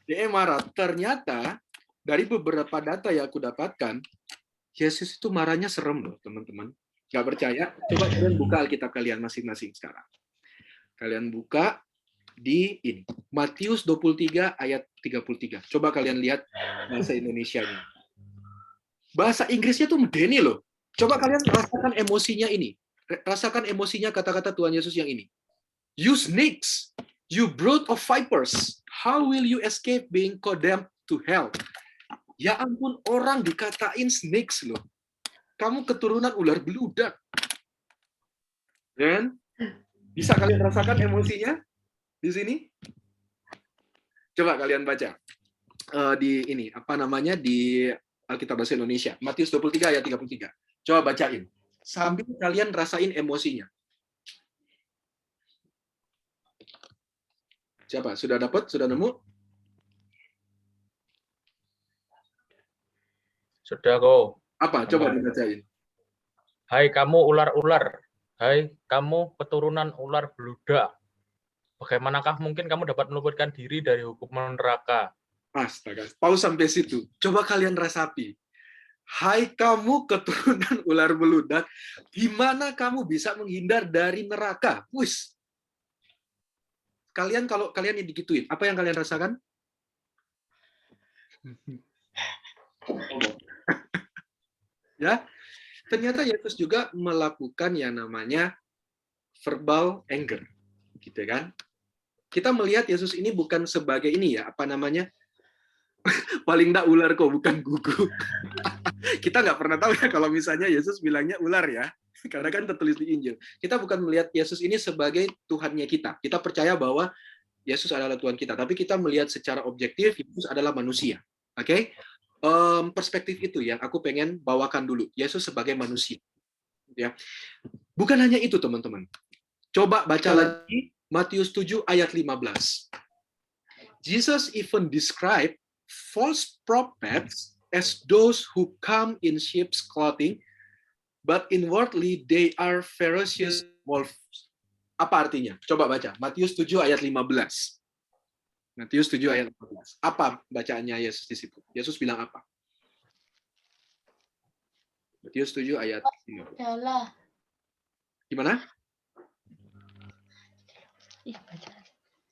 Dia marah. Ternyata dari beberapa data yang aku dapatkan, Yesus itu marahnya serem loh, teman-teman. Nggak percaya? Coba kalian buka Alkitab kalian masing-masing sekarang. Kalian buka di ini. Matius 23 ayat 33. Coba kalian lihat bahasa Indonesianya. Bahasa Inggrisnya tuh medeni loh. Coba kalian rasakan emosinya ini. Rasakan emosinya kata-kata Tuhan Yesus yang ini. You snakes, you brood of vipers, how will you escape being condemned to hell? Ya ampun, orang dikatain snakes loh. Kamu keturunan ular beludak. Dan bisa kalian rasakan emosinya di sini? Coba kalian baca di ini di Alkitab bahasa Indonesia, Matius 23 ayat 33. Coba bacain sambil kalian rasain emosinya. Siapa? Sudah dapat? Sudah nemu? Sudah kok. Apa? Coba dibacain. Hai kamu ular-ular. Hai kamu keturunan ular beludak. Bagaimanakah mungkin kamu dapat meluputkan diri dari hukuman neraka? Astaga, paus sampai situ. Coba kalian rasapi. Hai kamu keturunan ular beludak, gimana kamu bisa menghindar dari neraka? Wis. Kalau kalian yang digituin, apa yang kalian rasakan? Ya, ternyata Yesus juga melakukan yang namanya verbal anger, gitu kan? Kita melihat Yesus ini bukan sebagai ini ya, paling enggak ular kok, bukan gugu. Kita nggak pernah tahu ya kalau misalnya Yesus bilangnya ular ya, karena kan tertulis di Injil. Kita bukan melihat Yesus ini sebagai Tuhannya kita. Kita percaya bahwa Yesus adalah Tuhan kita, tapi kita melihat secara objektif Yesus adalah manusia. Oke? Perspektif itu yang aku pengen bawakan dulu. Yesus sebagai manusia. Ya. Bukan hanya itu, teman-teman. Coba baca lagi Matius 7 ayat 15. Jesus even described false prophets as those who come in sheep's clothing, but inwardly they are ferocious wolves. Apa artinya? Coba baca. Matius 7 ayat 15. Matius 7 ayat 15. Apa bacaannya Yesus di situ? Yesus bilang apa? Matius 7 ayat 15. Gimana? Iya, baca.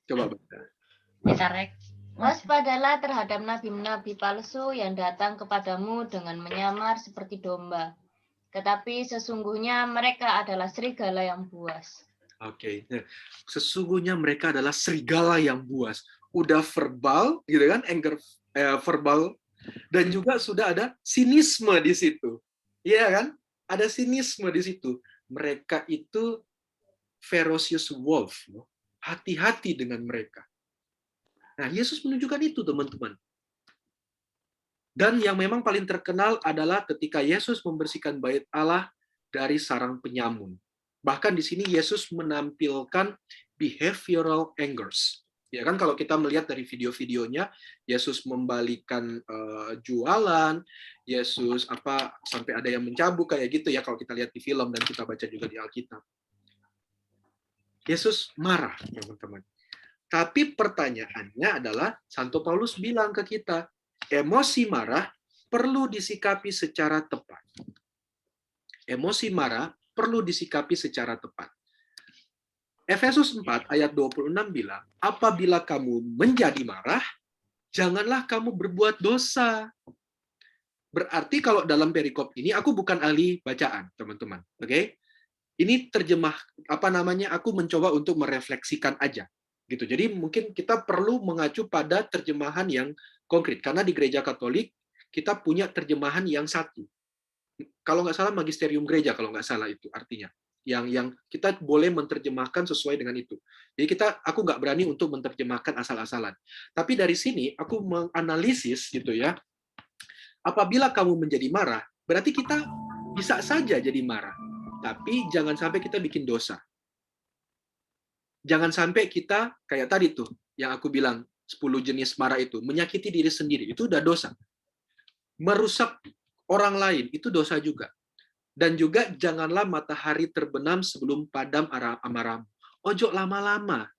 Coba baca. Waspadalah terhadap nabi-nabi palsu yang datang kepadamu dengan menyamar seperti domba. Tetapi sesungguhnya mereka adalah serigala yang buas. Oke. Sesungguhnya mereka adalah serigala yang buas. Udah verbal, gitu kan? Anger verbal. Dan juga sudah ada sinisme di situ. Iya kan? Ada sinisme di situ. Mereka itu ferocious wolf. Hati-hati dengan mereka. Nah, Yesus menunjukkan itu, teman-teman. Dan yang memang paling terkenal adalah ketika Yesus membersihkan bait Allah dari sarang penyamun. Bahkan di sini Yesus menampilkan behavioral angers. Ya kan, kalau kita melihat dari video-videonya, Yesus membalikan jualan, Yesus sampai ada yang mencabuk kayak gitu ya kalau kita lihat di film dan kita baca juga di Alkitab. Yesus marah, teman-teman. Tapi pertanyaannya adalah, Santo Paulus bilang ke kita, emosi marah perlu disikapi secara tepat. Emosi marah perlu disikapi secara tepat. Efesus 4 ayat 26 bilang, apabila kamu menjadi marah, janganlah kamu berbuat dosa. Berarti kalau dalam perikop ini, aku bukan ahli bacaan, teman-teman. Oke? Ini terjemah, aku mencoba untuk merefleksikan aja. Gitu. Jadi mungkin kita perlu mengacu pada terjemahan yang konkret. Karena di gereja Katolik, kita punya terjemahan yang satu. Kalau nggak salah, magisterium gereja, kalau nggak salah itu artinya. Yang kita boleh menerjemahkan sesuai dengan itu. Jadi aku nggak berani untuk menerjemahkan asal-asalan. Tapi dari sini, aku menganalisis gitu ya, apabila kamu menjadi marah, berarti kita bisa saja jadi marah. Tapi jangan sampai kita bikin dosa. Jangan sampai kita, kayak tadi tuh, yang aku bilang, 10 jenis marah itu, menyakiti diri sendiri, itu udah dosa. Merusak orang lain, itu dosa juga. Dan juga, janganlah matahari terbenam sebelum padam amarahmu. Ojo lama-lama,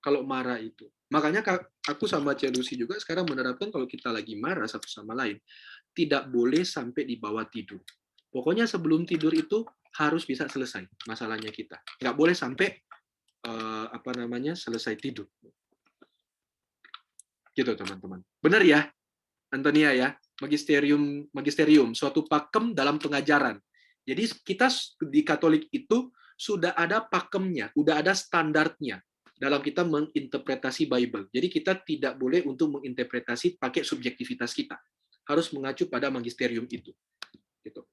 kalau marah itu. Makanya aku sama Celusi juga sekarang menerapkan kalau kita lagi marah satu sama lain, tidak boleh sampai dibawa tidur. Pokoknya sebelum tidur itu, harus bisa selesai masalahnya kita. Nggak boleh sampai selesai tidur. Gitu, teman-teman. Benar ya, Antonia ya? Magisterium, suatu pakem dalam pengajaran. Jadi kita di Katolik itu sudah ada pakemnya, sudah ada standarnya dalam kita menginterpretasi Bible. Jadi kita tidak boleh untuk menginterpretasi pakai subjektivitas kita. Harus mengacu pada magisterium itu. Gitu.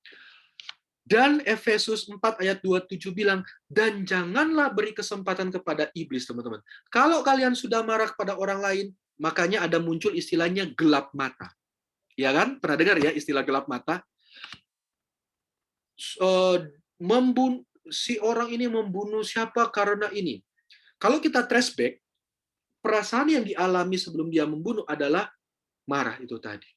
Dan Efesus 4 ayat 27 bilang, dan janganlah beri kesempatan kepada iblis, teman-teman. Kalau kalian sudah marah kepada orang lain, makanya ada muncul istilahnya gelap mata. Ya kan? Pernah dengar ya istilah gelap mata? Si orang ini membunuh siapa karena ini. Kalau kita trace back, perasaan yang dialami sebelum dia membunuh adalah marah itu tadi.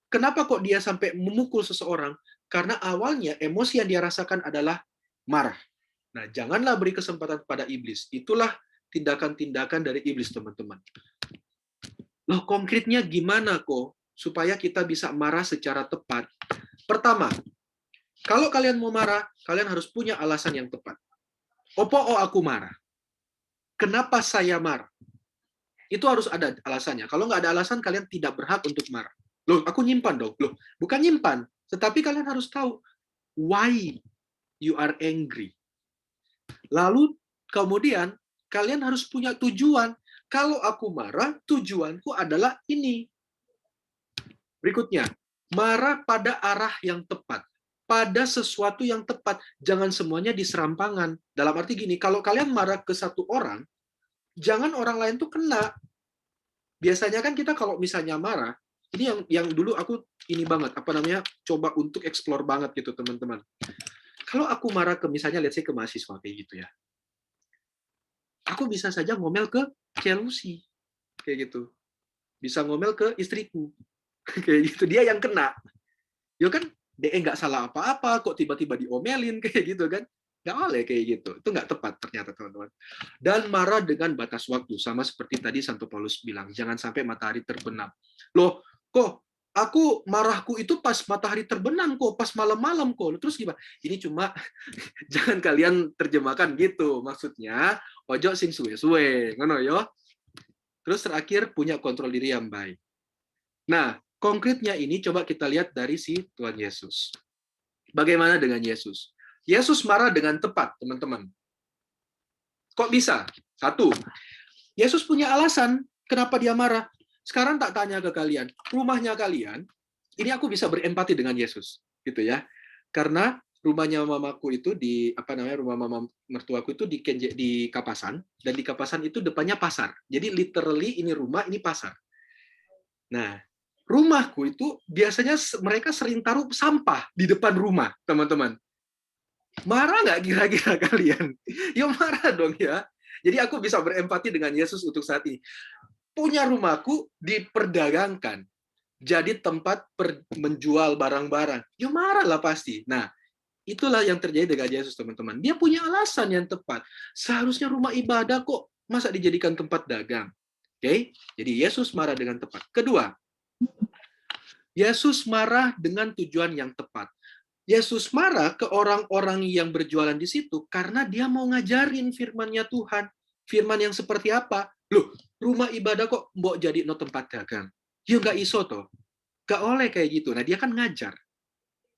Kenapa kok dia sampai memukul seseorang? Karena awalnya emosi yang dia rasakan adalah marah. Nah, janganlah beri kesempatan kepada iblis. Itulah tindakan-tindakan dari iblis, teman-teman. Loh, konkretnya gimana kok supaya kita bisa marah secara tepat? Pertama, kalau kalian mau marah, kalian harus punya alasan yang tepat. Opo aku marah? Kenapa saya marah? Itu harus ada alasannya. Kalau nggak ada alasan, kalian tidak berhak untuk marah. Loh, aku nyimpan dong. Loh, bukan nyimpan. Tetapi kalian harus tahu why you are angry. Lalu, kemudian, kalian harus punya tujuan. Kalau aku marah, tujuanku adalah ini. Berikutnya, marah pada arah yang tepat. Pada sesuatu yang tepat. Jangan semuanya diserampangan. Dalam arti gini, kalau kalian marah ke satu orang, jangan orang lain tuh kena. Biasanya kan kita kalau misalnya marah, ini yang dulu aku ini banget, coba untuk explore banget gitu, teman-teman. Kalau aku marah ke misalnya, let's say ke mahasiswa kayak gitu ya. Aku bisa saja ngomel ke Chelsea, kayak gitu. Bisa ngomel ke istriku, kayak gitu. Dia yang kena. Ya kan, dia nggak salah apa-apa, kok tiba-tiba diomelin, kayak gitu kan. Nggak boleh kayak gitu. Itu nggak tepat ternyata, teman-teman. Dan marah dengan batas waktu. Sama seperti tadi Santo Paulus bilang, jangan sampai matahari terbenam. Loh, kok Aku marahku itu pas matahari terbenam kok, pas malam-malam kok. Terus gimana? Ini cuma jangan kalian terjemahkan gitu. Maksudnya ojo sing suwe-suwe, ngono yo. Terus terakhir punya kontrol diri yang baik. Nah, konkretnya ini coba kita lihat dari si Tuhan Yesus. Bagaimana dengan Yesus? Yesus marah dengan tepat, teman-teman. Kok bisa? Satu, Yesus punya alasan kenapa dia marah. Sekarang tak tanya ke kalian, rumahnya kalian, ini aku bisa berempati dengan Yesus, gitu ya. Karena rumahnya mamaku itu rumah mama mertuaku itu di Kapasan, dan di Kapasan itu depannya pasar. Jadi literally ini rumah, ini pasar. Nah, rumahku itu biasanya mereka sering taruh sampah di depan rumah, teman-teman. Marah nggak kira-kira kalian? Ya marah dong ya. Jadi aku bisa berempati dengan Yesus untuk saat ini. Punya rumahku diperdagangkan. Jadi tempat menjual barang-barang. Ya marah lah pasti. Nah, itulah yang terjadi dengan Yesus, teman-teman. Dia punya alasan yang tepat. Seharusnya rumah ibadah kok masa dijadikan tempat dagang. Oke? Jadi Yesus marah dengan tepat. Kedua, Yesus marah dengan tujuan yang tepat. Yesus marah ke orang-orang yang berjualan di situ karena dia mau ngajarin firman-Nya Tuhan. Firman yang seperti apa? Loh, rumah ibadah kok mbok jadi no tempat dagang? Ya nggak iso toh. Nggak oleh kayak gitu. Nah, dia kan ngajar.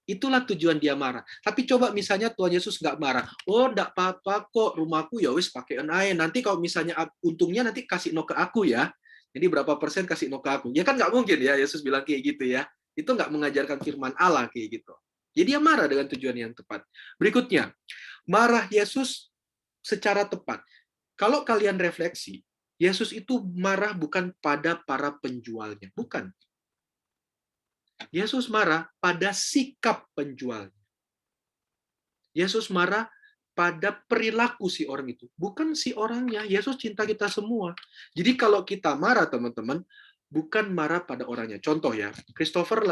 Itulah tujuan dia marah. Tapi coba misalnya Tuhan Yesus nggak marah. Oh, nggak apa-apa kok, rumahku ya wis pakaian aja. Nanti kalau misalnya untungnya nanti kasih no ke aku ya. Jadi berapa persen kasih no ke aku. Ya kan nggak mungkin ya Yesus bilang kayak gitu ya. Itu nggak mengajarkan firman Allah kayak gitu. Jadi dia marah dengan tujuan yang tepat. Berikutnya, marah Yesus secara tepat. Kalau kalian refleksi, Yesus itu marah bukan pada para penjualnya. Bukan. Yesus marah pada sikap penjualnya. Yesus marah pada perilaku si orang itu. Bukan si orangnya. Yesus cinta kita semua. Jadi kalau kita marah, teman-teman, bukan marah pada orangnya. Contoh ya, Christopher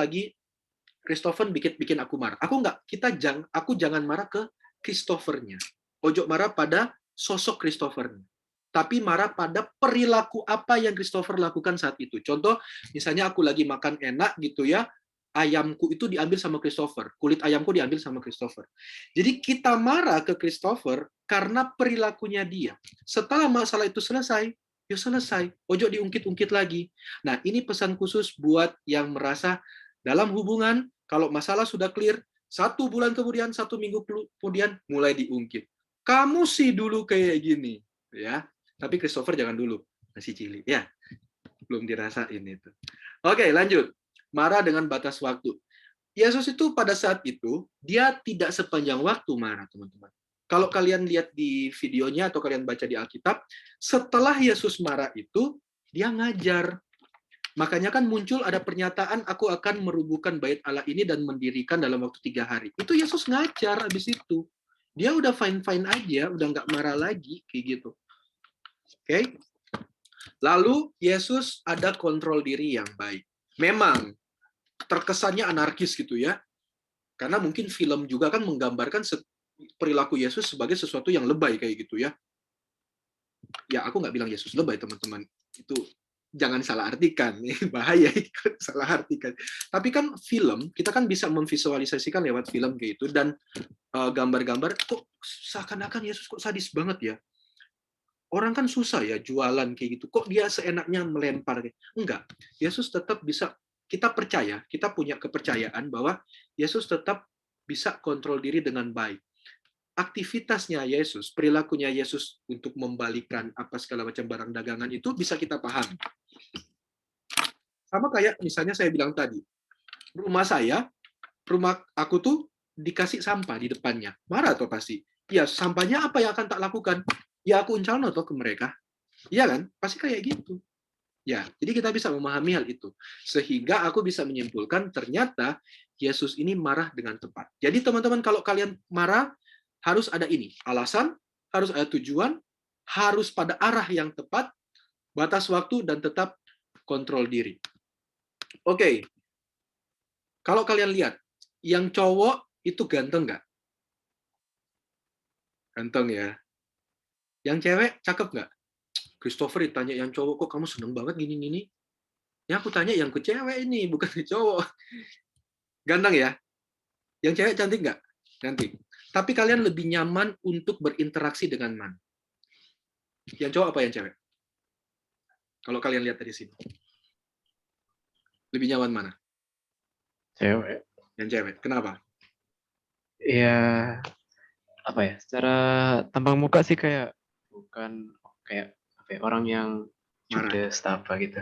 bikin aku marah. Aku jangan marah ke Christopher-nya. Ojo marah pada sosok Christopher-nya. Tapi marah pada perilaku apa yang Christopher lakukan saat itu. Contoh, misalnya aku lagi makan enak gitu ya, ayamku itu diambil sama Christopher. Kulit ayamku diambil sama Christopher. Jadi kita marah ke Christopher karena perilakunya dia. Setelah masalah itu selesai, ya selesai. Ojo diungkit-ungkit lagi. Nah, ini pesan khusus buat yang merasa dalam hubungan, kalau masalah sudah clear, 1 bulan kemudian, 1 minggu kemudian, mulai diungkit. Kamu sih dulu kayak gini. Ya, tapi Christopher jangan dulu. Masih cilik. Ya, belum dirasain itu. Oke, lanjut. Marah dengan batas waktu. Yesus itu pada saat itu, dia tidak sepanjang waktu marah, teman-teman. Kalau kalian lihat di videonya atau kalian baca di Alkitab, setelah Yesus marah itu, dia ngajar. Makanya kan muncul ada pernyataan, aku akan merubuhkan bait Allah ini dan mendirikan dalam waktu 3 hari. Itu Yesus ngajar habis itu. Dia udah fine-fine aja, udah nggak marah lagi, kayak gitu. Oke? Lalu Yesus ada kontrol diri yang baik. Memang terkesannya anarkis gitu ya. Karena mungkin film juga kan menggambarkan perilaku Yesus sebagai sesuatu yang lebay kayak gitu ya. Ya, aku nggak bilang Yesus lebay, teman-teman. Itu jangan salah artikan, bahaya ikut salah artikan. Tapi kan film, kita kan bisa memvisualisasikan lewat film kayak itu, dan gambar-gambar, kok seakan-akan Yesus kok sadis banget ya. Orang kan susah ya jualan kayak gitu, kok dia seenaknya melempar. Enggak, Yesus tetap bisa, kita percaya, kita punya kepercayaan bahwa Yesus tetap bisa kontrol diri dengan baik. Aktivitasnya Yesus, perilakunya Yesus untuk membalikan apa segala macam barang dagangan itu bisa kita pahami. Sama kayak misalnya saya bilang tadi, rumah aku tuh dikasih sampah di depannya. Marah atau pasti? Ya, sampahnya apa yang akan tak lakukan? Ya, aku uncalno toh ke mereka. Iya kan? Pasti kayak gitu. Ya, jadi kita bisa memahami hal itu. Sehingga aku bisa menyimpulkan ternyata Yesus ini marah dengan tepat. Jadi teman-teman, kalau kalian marah, harus ada ini, alasan, harus ada tujuan, harus pada arah yang tepat, batas waktu, dan tetap kontrol diri. Oke, kalau kalian lihat, yang cowok itu ganteng nggak? Ganteng ya. Yang cewek cakep nggak? Christopher ditanya yang cowok, kok kamu seneng banget gini-gini? Ya aku tanya yang ke cewek ini, bukan ke cowok. Ganteng ya? Yang cewek cantik nggak? Cantik. Tapi kalian lebih nyaman untuk berinteraksi dengan mana? Yang cowok apa yang cewek? Kalau kalian lihat dari sini. Lebih nyaman mana? Cewek. Yang cewek. Kenapa? Ya, apa ya? Secara tampang muka sih kayak bukan kayak apa ya, orang yang Marah. judes apa gitu.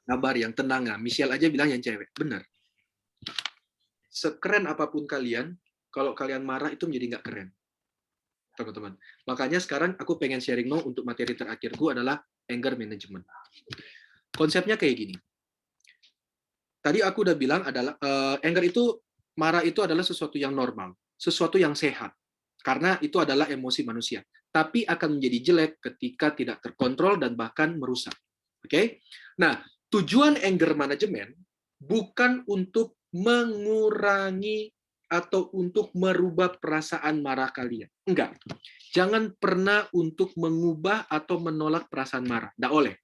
Sabar, yang tenang. Michelle aja bilang yang cewek. Benar. Sekeren apapun kalian, kalau kalian marah itu menjadi nggak keren. Teman-teman. Makanya sekarang aku pengen sharing untuk materi terakhirku adalah anger management. Konsepnya kayak gini. Tadi aku udah bilang adalah anger itu, marah itu adalah sesuatu yang normal, sesuatu yang sehat. Karena itu adalah emosi manusia. Tapi akan menjadi jelek ketika tidak terkontrol dan bahkan merusak. Oke? Nah, tujuan anger management bukan untuk mengurangi atau untuk merubah perasaan marah kalian. Enggak. Jangan pernah untuk mengubah atau menolak perasaan marah. Nggak boleh.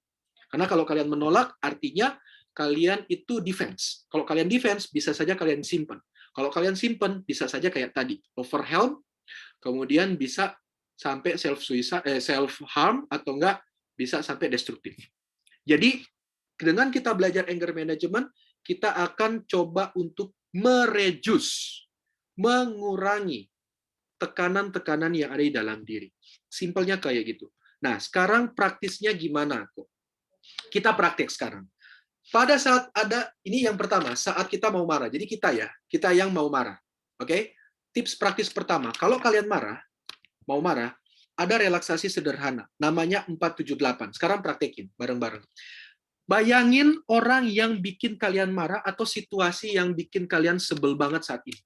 Karena kalau kalian menolak, artinya kalian itu defense. Kalau kalian defense, bisa saja kalian simpan. Kalau kalian simpan, bisa saja kayak tadi, overwhelm, kemudian bisa sampai self-harm, atau enggak bisa sampai destruktif. Jadi, dengan kita belajar anger management, kita akan coba untuk mereduce, mengurangi tekanan-tekanan yang ada di dalam diri. Simpelnya kayak gitu. Nah, sekarang praktisnya gimana kok? Kita praktek sekarang. Pada saat ada, ini yang pertama, saat kita mau marah. Jadi kita yang mau marah. Oke? Tips praktis pertama, kalau kalian mau marah, ada relaksasi sederhana. Namanya 478. Sekarang praktekin bareng-bareng. Bayangin orang yang bikin kalian marah atau situasi yang bikin kalian sebel banget saat ini.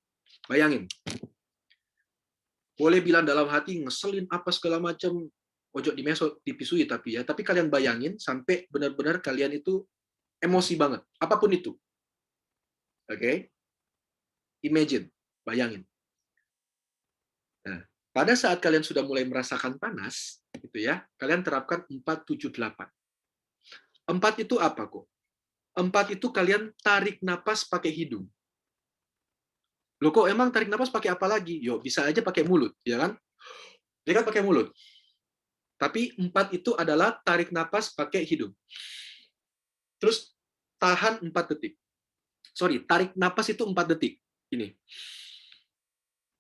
Bayangin. Boleh bilang dalam hati, ngeselin apa segala macam, ojo dipisui tapi ya. Tapi kalian bayangin sampai benar-benar kalian itu emosi banget. Apapun itu. Oke? Imagine. Bayangin. Nah, pada saat kalian sudah mulai merasakan panas, gitu ya, kalian terapkan 478. 4 itu apa kok? 4 itu kalian tarik napas pakai hidung. Loh kok emang tarik napas pakai apa lagi? Yo, bisa aja pakai mulut, ya kan? Dia kan pakai mulut. Tapi 4 itu adalah tarik napas pakai hidung. Terus tahan 4 detik. Sorry, tarik napas itu 4 detik. Ini.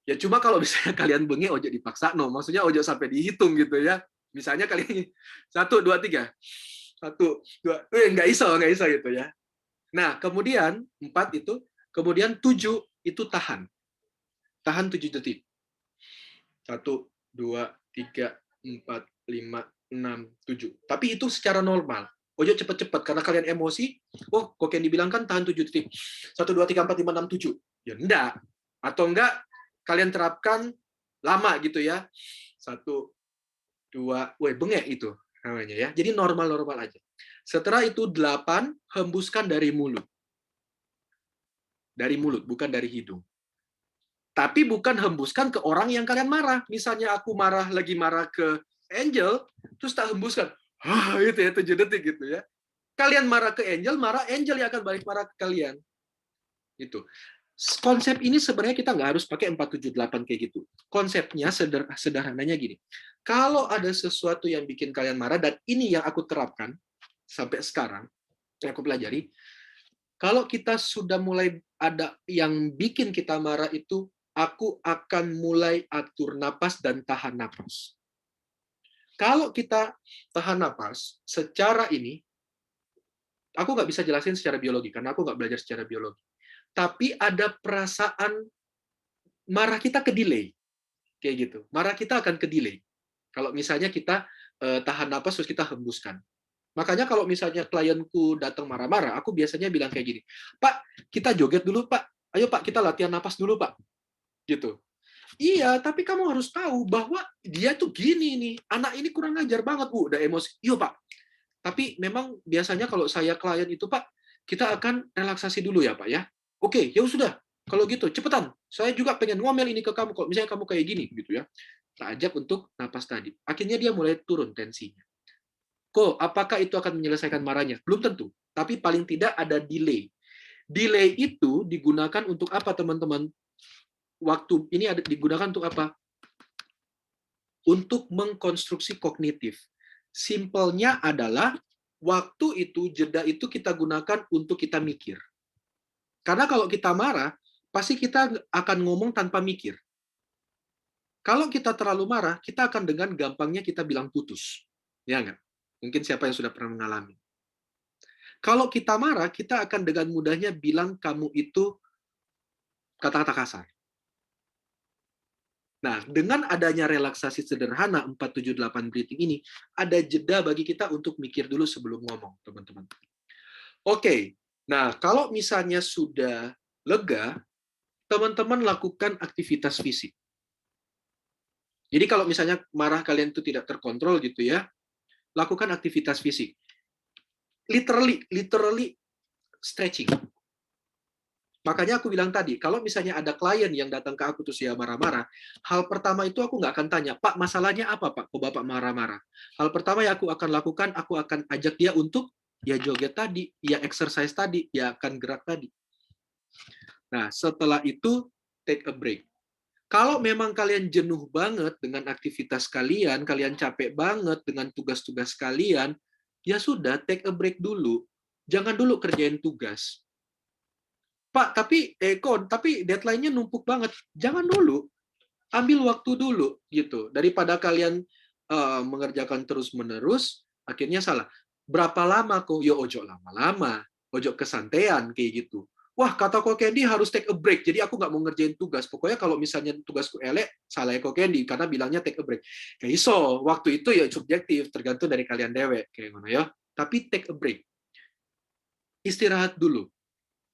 Ya cuma kalau misalnya kalian bengek ojo dipaksa, no. Maksudnya ojo sampai dihitung gitu ya. Misalnya kalian 1, 2, 3. 1, 2, nggak iso gitu ya. Nah, kemudian 4 itu, kemudian 7 itu tahan. Tahan 7 detik. 1, 2, 3, 4, 5, 6, 7. Tapi itu secara normal. Ojo cepet-cepet, karena kalian emosi, oh, kok yang dibilang kan tahan 7 detik. 1, 2, 3, 4, 5, 6, 7. Ya enggak. Atau enggak, kalian terapkan lama gitu ya. 1, 2, bengek itu namanya ya. Jadi normal-normal aja. Setelah itu 8, hembuskan dari mulut. Dari mulut, bukan dari hidung. Tapi bukan hembuskan ke orang yang kalian marah. Misalnya aku lagi marah ke Angel, terus tak hembuskan. Itu ya, 7 detik gitu ya. Kalian marah ke Angel yang akan balik marah ke kalian. Gitu. Konsep ini sebenarnya kita nggak harus pakai 478 kayak gitu. Konsepnya sederhananya gini. Kalau ada sesuatu yang bikin kalian marah, dan ini yang aku terapkan sampai sekarang, yang aku pelajari, kalau kita sudah mulai ada yang bikin kita marah itu, aku akan mulai atur napas dan tahan napas. Kalau kita tahan napas, secara ini, aku nggak bisa jelasin secara biologi, karena aku nggak belajar secara biologi. Tapi ada perasaan marah kita ke delay. Kayak gitu. Marah kita akan ke delay. Kalau misalnya kita tahan napas terus kita hembuskan. Makanya kalau misalnya klienku datang marah-marah, aku biasanya bilang kayak gini, Pak, kita joget dulu, Pak. Ayo, Pak, kita latihan napas dulu, Pak. Gitu. Iya, tapi kamu harus tahu bahwa dia tuh gini nih. Anak ini kurang ajar banget, Bu. Udah emosi. Iya, Pak. Tapi memang biasanya kalau saya klien itu, Pak, kita akan relaksasi dulu ya, Pak, ya. Oke, ya sudah. Kalau gitu, cepetan. Saya juga pengen ngomel ini ke kamu. Kalau misalnya kamu kayak gini, gitu ya. Kita ajak untuk napas tadi. Akhirnya dia mulai turun tensinya. Kok, apakah itu akan menyelesaikan marahnya? Belum tentu. tapi paling tidak ada delay. Delay itu digunakan untuk apa, teman-teman? Waktu ini digunakan untuk apa? Untuk mengkonstruksi kognitif. Simpelnya adalah waktu itu, jeda itu kita gunakan untuk kita mikir. Karena kalau kita marah, pasti kita akan ngomong tanpa mikir. Kalau kita terlalu marah, kita akan dengan gampangnya kita bilang putus. Ya nggak? Mungkin siapa yang sudah pernah mengalami. Kalau kita marah, kita akan dengan mudahnya bilang kamu itu kata-kata kasar. Nah, dengan adanya relaksasi sederhana 478 breathing ini, ada jeda bagi kita untuk mikir dulu sebelum ngomong, teman-teman. Oke, nah kalau misalnya sudah lega, teman-teman lakukan aktivitas fisik. Jadi kalau misalnya marah kalian itu tidak terkontrol gitu ya, lakukan aktivitas fisik. Literally stretching. Makanya aku bilang tadi, kalau misalnya ada klien yang datang ke aku terus dia marah-marah, hal pertama itu aku nggak akan tanya, Pak, masalahnya apa, Pak? Kok Bapak marah-marah? Hal pertama yang aku akan lakukan, aku akan ajak dia untuk ya joget tadi, ya exercise tadi, ya akan gerak tadi. Nah, setelah itu, take a break. Kalau memang kalian jenuh banget dengan aktivitas kalian capek banget dengan tugas-tugas kalian, ya sudah, take a break dulu. Jangan dulu kerjain tugas. Pak, tapi deadline-nya numpuk banget. Jangan dulu. Ambil waktu dulu gitu. Daripada kalian mengerjakan terus-menerus, akhirnya salah. Berapa lama kok? Yo ojo lama-lama. Ojo kesantean kayak gitu. Wah, kata Ko Candy harus take a break. Jadi aku nggak mau ngerjain tugas. Pokoknya kalau misalnya tugasku elek, salah Ko Candy karena bilangnya take a break. Kayak iso, waktu itu ya subjektif, tergantung dari kalian dewek kayak mana ya. Tapi take a break. Istirahat dulu.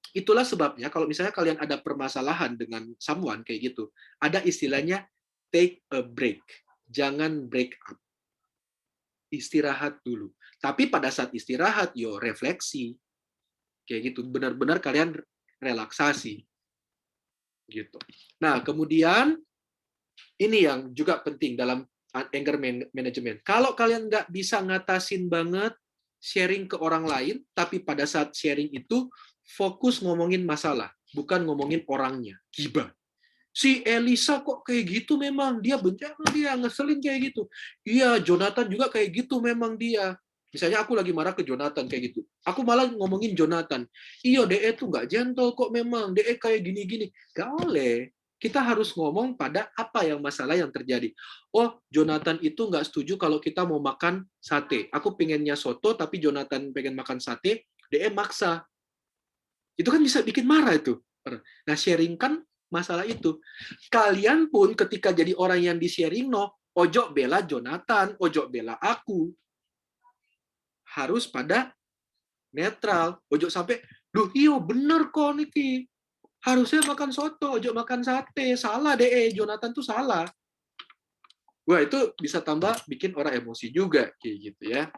Itulah sebabnya kalau misalnya kalian ada permasalahan dengan someone kayak gitu, ada istilahnya take a break. Jangan break up. Istirahat dulu. Tapi pada saat istirahat, yo refleksi. Kayak gitu. Benar-benar kalian relaksasi. Gitu. Nah, kemudian ini yang juga penting dalam anger management. Kalau kalian nggak bisa ngatasin banget sharing ke orang lain, tapi pada saat sharing itu fokus ngomongin masalah, bukan ngomongin orangnya. Gibah. Si Elisa kok kayak gitu memang, dia bencana, dia ngeselin kayak gitu. Iya, Jonathan juga kayak gitu memang dia. Misalnya aku lagi marah ke Jonathan kayak gitu. Aku malah ngomongin Jonathan. Iya, DE tuh nggak gentle kok memang. DE kayak gini-gini. Gak boleh. Kita harus ngomong pada apa yang masalah yang terjadi. Oh, Jonathan itu nggak setuju kalau kita mau makan sate. Aku pengennya soto, tapi Jonathan pengen makan sate, DE maksa. Itu kan bisa bikin marah itu. Nah, sharingkan masalah itu. Kalian pun ketika jadi orang yang di-sharing, ojo bela Jonathan, ojo bela aku. Harus pada netral. Ojo sampai, duh iyo bener kok Niki. Harusnya makan soto, ojo makan sate. Salah deh, Jonathan tuh salah. Wah, itu bisa tambah bikin orang emosi juga. Kayak gitu ya.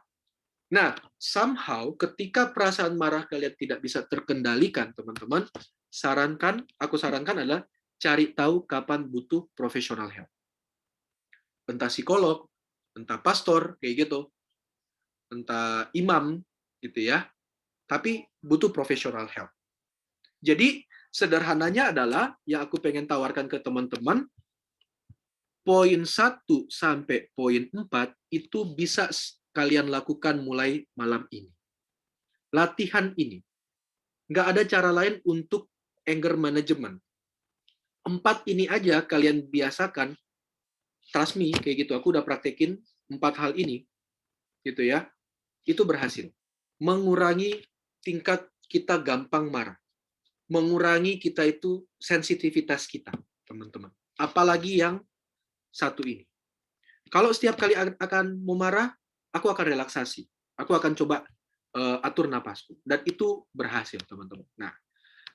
Nah, somehow ketika perasaan marah kalian tidak bisa terkendalikan, teman-teman, aku sarankan adalah cari tahu kapan butuh professional help. Entah psikolog, entah pastor, kayak gitu, entah imam, gitu ya. Tapi butuh professional help. Jadi, sederhananya adalah yang aku pengen tawarkan ke teman-teman, poin 1 sampai poin 4 itu bisa kalian lakukan mulai malam ini. Latihan ini. Nggak ada cara lain untuk anger management. 4 ini aja kalian biasakan. Trust me, kayak gitu. Aku udah praktekin 4 hal ini. Gitu ya. Itu berhasil. Mengurangi tingkat kita gampang marah. Mengurangi kita itu sensitivitas kita, teman-teman. Apalagi yang satu ini. Kalau setiap kali akan memarah, aku akan relaksasi. Aku akan coba atur napasku. Dan itu berhasil, teman-teman. Nah,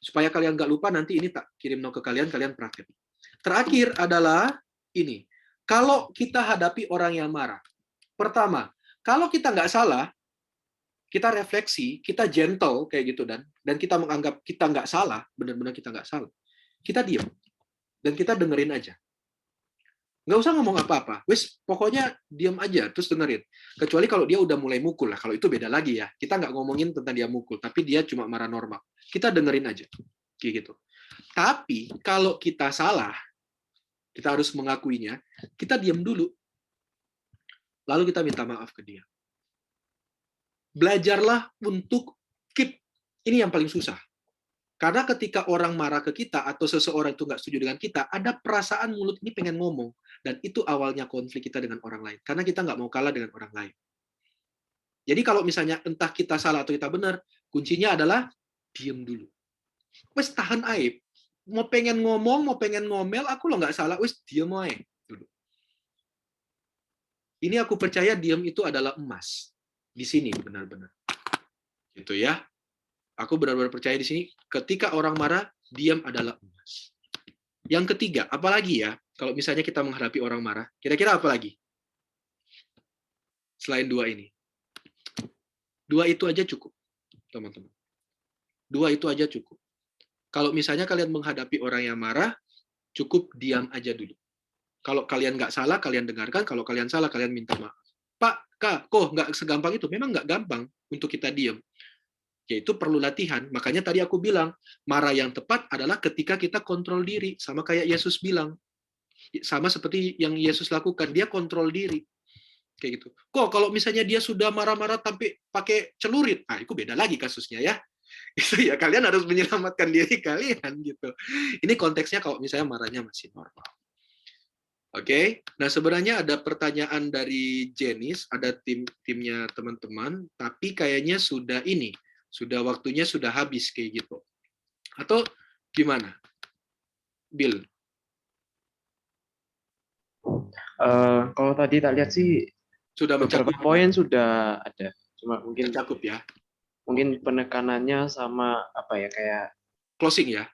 supaya kalian nggak lupa, nanti ini tak kirim ke kalian praktek. Terakhir adalah ini. Kalau kita hadapi orang yang marah. Pertama, kalau kita nggak salah, kita refleksi, kita gentle, kayak gitu, dan kita menganggap kita nggak salah, benar-benar kita nggak salah. Kita diam. Dan kita dengerin aja. Nggak usah ngomong apa-apa. Wis, pokoknya diam aja, terus dengerin. Kecuali kalau dia udah mulai mukul lah. Kalau itu beda lagi ya. Kita nggak ngomongin tentang dia mukul, tapi dia cuma marah normal. Kita dengerin aja. Kayak gitu. Tapi kalau kita salah, kita harus mengakuinya. Kita diam dulu. Lalu kita minta maaf ke dia. Belajarlah untuk keep. Ini yang paling susah. Karena ketika orang marah ke kita atau seseorang itu nggak setuju dengan kita, ada perasaan mulut ini pengen ngomong. Dan itu awalnya konflik kita dengan orang lain. Karena kita nggak mau kalah dengan orang lain. Jadi kalau misalnya entah kita salah atau kita benar, kuncinya adalah diam dulu. Wes tahan aib. Mau pengen ngomong, mau pengen ngomel, aku lo nggak salah, wes diam aja dulu. Ini aku percaya diam itu adalah emas. Di sini benar-benar. Gitu ya. Aku benar-benar percaya di sini, ketika orang marah, diam adalah emas. Yang ketiga, apalagi ya, kalau misalnya kita menghadapi orang marah, kira-kira apa lagi? Selain dua ini. Dua itu aja cukup, teman-teman. Dua itu aja cukup. Kalau misalnya kalian menghadapi orang yang marah, cukup diam aja dulu. Kalau kalian nggak salah, kalian dengarkan. Kalau kalian salah, kalian minta maaf. Pak, Kak, kok nggak segampang itu? Memang nggak gampang untuk kita diam. Yaitu perlu latihan. Makanya tadi aku bilang, marah yang tepat adalah ketika kita kontrol diri. Sama kayak Yesus bilang. Sama seperti yang Yesus lakukan. Dia kontrol diri. Kayak gitu. Kok kalau misalnya dia sudah marah-marah tapi pakai celurit, nah itu beda lagi kasusnya ya. Itu ya kalian harus menyelamatkan diri kalian gitu. Ini konteksnya kalau misalnya marahnya masih normal. Oke, nah sebenarnya ada pertanyaan dari Jenis, ada timnya teman-teman, tapi kayaknya sudah waktunya sudah habis kayak gitu. Atau gimana? Bill? Kalau tadi tak lihat sih sudah beberapa poin sudah ada. Cuma mungkin mencakup ya. Mungkin penekanannya sama apa ya kayak closing ya.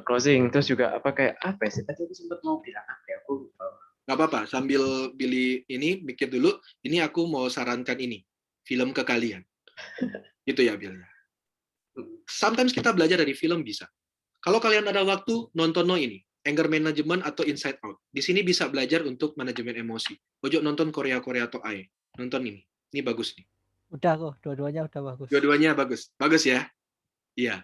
Closing terus juga apa kayak apa sih tadi aku sempat mau bilang apa ya aku lupa. Nggak apa-apa, sambil Billy ini mikir dulu, ini aku mau sarankan ini, film ke kalian. Gitu ya, Bill. Sometimes kita belajar dari film bisa. Kalau kalian ada waktu, nonton ini, Anger Management atau Inside Out. Di sini bisa belajar untuk manajemen emosi. Ojo nonton Korea-Korea atau AE. Nonton ini bagus nih. Udah kok, dua-duanya udah bagus. Dua-duanya bagus. Bagus ya? Iya.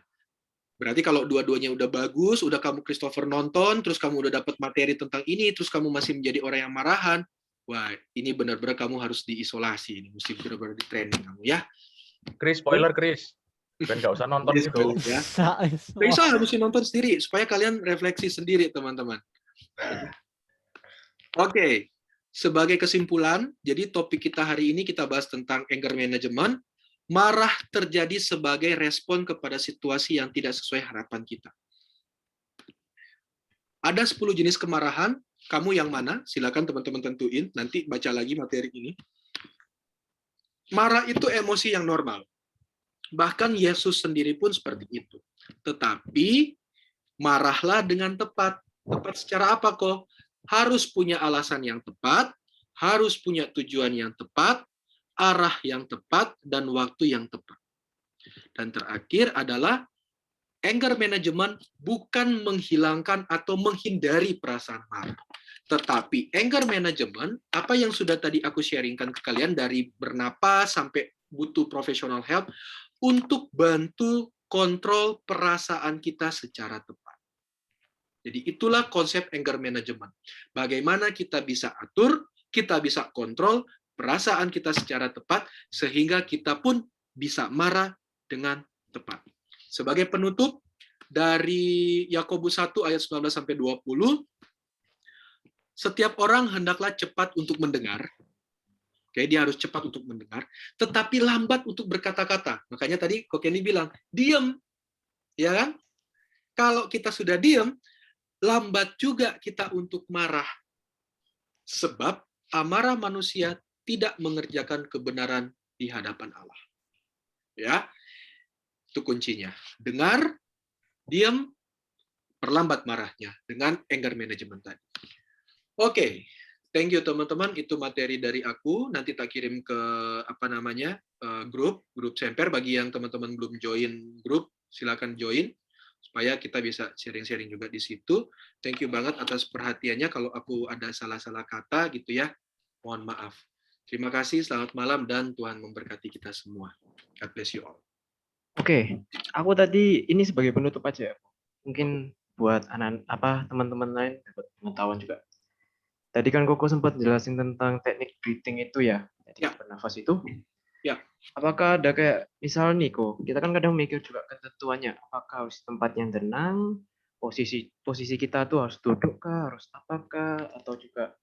Berarti kalau dua-duanya udah bagus, udah kamu Christopher nonton, terus kamu udah dapat materi tentang ini, terus kamu masih menjadi orang yang marahan, wah, ini benar-benar kamu harus diisolasi, ini mesti benar-benar di training kamu ya. Chris, spoiler Chris. Dan nggak usah nonton gitu. Ya. Bisa mesti nonton sendiri supaya kalian refleksi sendiri, teman-teman. Oke. Sebagai kesimpulan, jadi topik kita hari ini kita bahas tentang anger management. Marah terjadi sebagai respon kepada situasi yang tidak sesuai harapan kita. Ada 10 jenis kemarahan, kamu yang mana? Silakan teman-teman tentuin, nanti baca lagi materi ini. Marah itu emosi yang normal. Bahkan Yesus sendiri pun seperti itu. Tetapi, marahlah dengan tepat. Tepat secara apa kok? Harus punya alasan yang tepat, harus punya tujuan yang tepat, arah yang tepat, dan waktu yang tepat. Dan terakhir adalah anger management bukan menghilangkan atau menghindari perasaan marah. Tetapi anger management, apa yang sudah tadi aku sharingkan ke kalian dari bernapas sampai butuh professional help, untuk bantu kontrol perasaan kita secara tepat. Jadi itulah konsep anger management. Bagaimana kita bisa atur, kita bisa kontrol perasaan kita secara tepat, sehingga kita pun bisa marah dengan tepat. Sebagai penutup, dari Yakobus 1 ayat 19-20, setiap orang hendaklah cepat untuk mendengar. Oke, dia harus cepat untuk mendengar, tetapi lambat untuk berkata-kata. Makanya tadi Kok Kenny bilang, diam. Ya kan? Kalau kita sudah diam, lambat juga kita untuk marah. Sebab amarah manusia tidak mengerjakan kebenaran di hadapan Allah. Ya, itu kuncinya. Dengar, diam, perlambat marahnya dengan anger management tadi. Oke, thank you teman-teman. Itu materi dari aku. Nanti tak kirim ke grup Semper. Bagi yang teman-teman belum join grup, silakan join supaya kita bisa sharing-sharing juga di situ. Thank you banget atas perhatiannya. Kalau aku ada salah-salah kata gitu ya, mohon maaf. Terima kasih, selamat malam, dan Tuhan memberkati kita semua. God bless you all. Oke, aku tadi ini sebagai penutup aja. Mungkin buat teman-teman lain dapat pengetahuan juga. Tadi kan Koko sempat jelasin tentang teknik breathing itu ya, teknik bernafas itu. Ya. Apakah ada kayak misal nih Ko, kita kan kadang mikir juga ketentuannya, apakah harus tempat yang tenang, posisi kita tuh harus duduk kah, harus apakah, atau juga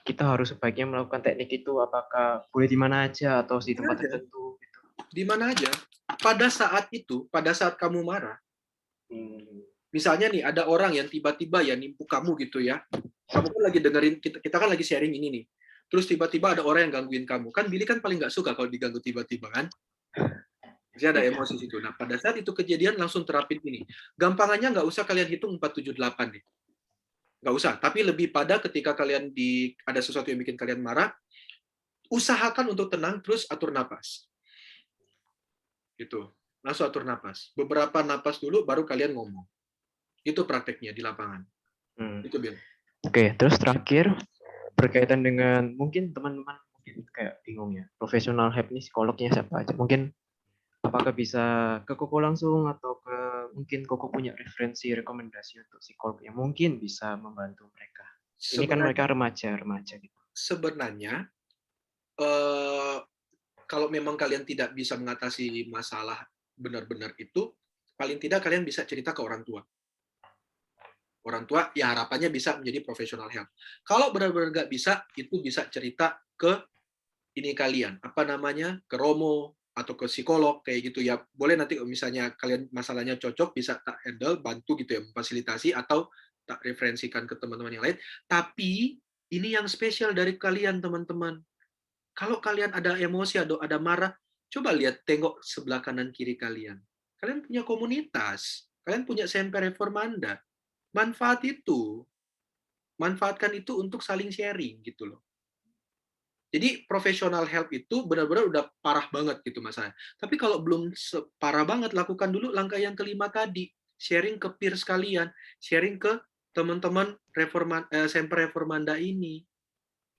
kita harus sebaiknya melakukan teknik itu apakah boleh di mana aja atau di tempat tertentu gitu. Di mana aja. Pada saat itu, pada saat kamu marah, misalnya nih ada orang yang tiba-tiba ya nimpuk kamu gitu ya. Kamu kan lagi dengerin, kita kan lagi sharing ini nih. Terus tiba-tiba ada orang yang gangguin kamu. Kan Billy kan paling nggak suka kalau diganggu tiba-tiba kan. Jadi ada emosi situ. Nah pada saat itu kejadian langsung terapin ini. Gampangannya nggak usah kalian hitung 4, 7, 8 nih. Nggak usah, tapi lebih pada ketika kalian ada sesuatu yang bikin kalian marah, usahakan untuk tenang, terus atur napas. Gitu, langsung atur napas. Beberapa napas dulu, baru kalian ngomong. Itu prakteknya di lapangan. Itu Bill. Oke, terus terakhir, berkaitan dengan mungkin teman-teman mungkin kayak bingung ya, profesional help nih psikolognya siapa aja? Mungkin apakah bisa ke Koko langsung atau ke mungkin Koko punya referensi rekomendasi untuk psikolog yang mungkin bisa membantu mereka. Ini kan mereka remaja gitu. Sebenarnya kalau memang kalian tidak bisa mengatasi masalah benar-benar itu, paling tidak kalian bisa cerita ke orang tua. Orang tua ya harapannya bisa menjadi profesional help. Kalau benar-benar nggak bisa, itu bisa cerita ke ini kalian, ke Romo, atau ke psikolog kayak gitu ya, boleh nanti misalnya kalian masalahnya cocok bisa tak handle, bantu gitu ya, memfasilitasi atau tak referensikan ke teman-teman yang lain. Tapi ini yang spesial dari kalian teman-teman. Kalau kalian ada emosi atau ada marah, coba lihat, tengok sebelah kanan kiri kalian. Kalian punya komunitas, kalian punya Semper Reformanda. Manfaatkan itu untuk saling sharing gitu loh. Jadi professional help itu benar-benar udah parah banget gitu masalahnya. Tapi kalau belum parah banget, lakukan dulu langkah yang kelima tadi. Sharing ke peers kalian, sharing ke teman-teman Semper Reformanda ini.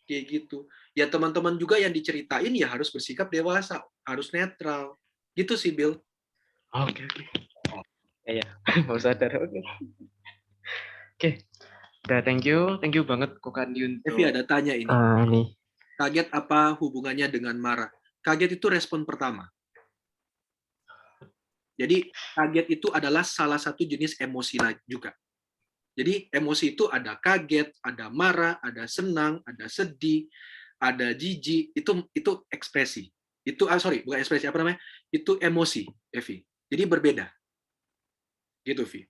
Kayak gitu. Ya teman-teman juga yang diceritain ya harus bersikap dewasa, harus netral. Gitu sih, Bill. Oke. Ya, mau sadar. Oke. Udah, thank you banget Ko Kandi untuk. Evi ada tanya ini. Nih. Kaget apa hubungannya dengan marah? Kaget itu respon pertama. Jadi kaget itu adalah salah satu jenis emosi juga. Jadi emosi itu ada kaget, ada marah, ada senang, ada sedih, ada jijik. Itu ekspresi. Bukan ekspresi, Itu emosi, Evi. Jadi berbeda. Gitu, Vi.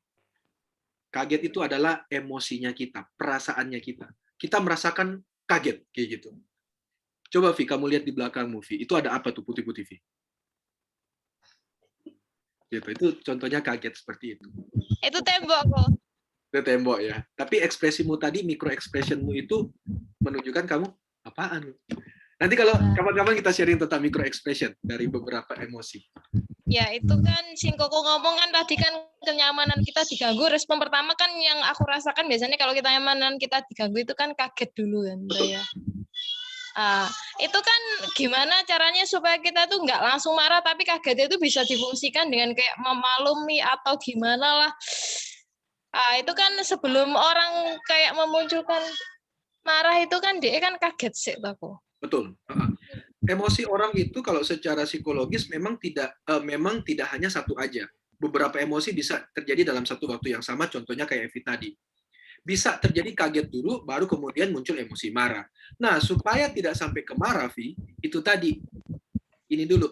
Kaget itu adalah emosinya kita, perasaannya kita. Kita merasakan kaget kayak gitu. Coba Vi, kamu lihat di belakangmu, Vi. Itu ada apa tuh putih-putih, Vi? Gitu. Itu contohnya kaget seperti itu. Itu tembok kok. Itu tembok ya. Tapi ekspresimu tadi, micro expressionmu itu menunjukkan kamu apaan. Nanti kalau kapan-kapan kita sharing tentang micro expression dari beberapa emosi. Ya itu kan sing Koko ngomong kan tadi kan kenyamanan kita diganggu. Respon pertama kan yang aku rasakan biasanya kalau kenyamanan kita diganggu itu kan kaget dulu kan, ya. Itu kan gimana caranya supaya kita tuh nggak langsung marah tapi kaget itu bisa difungsikan dengan kayak memaklumi atau gimana lah. Itu kan sebelum orang kayak memunculkan marah itu kan dia kan kaget sih aku. Betul. Emosi orang itu kalau secara psikologis memang tidak hanya satu aja. Beberapa emosi bisa terjadi dalam satu waktu yang sama, contohnya kayak Evi tadi. Bisa terjadi kaget dulu, baru kemudian muncul emosi marah. Nah, supaya tidak sampai ke marah, Vi, itu tadi. Ini dulu,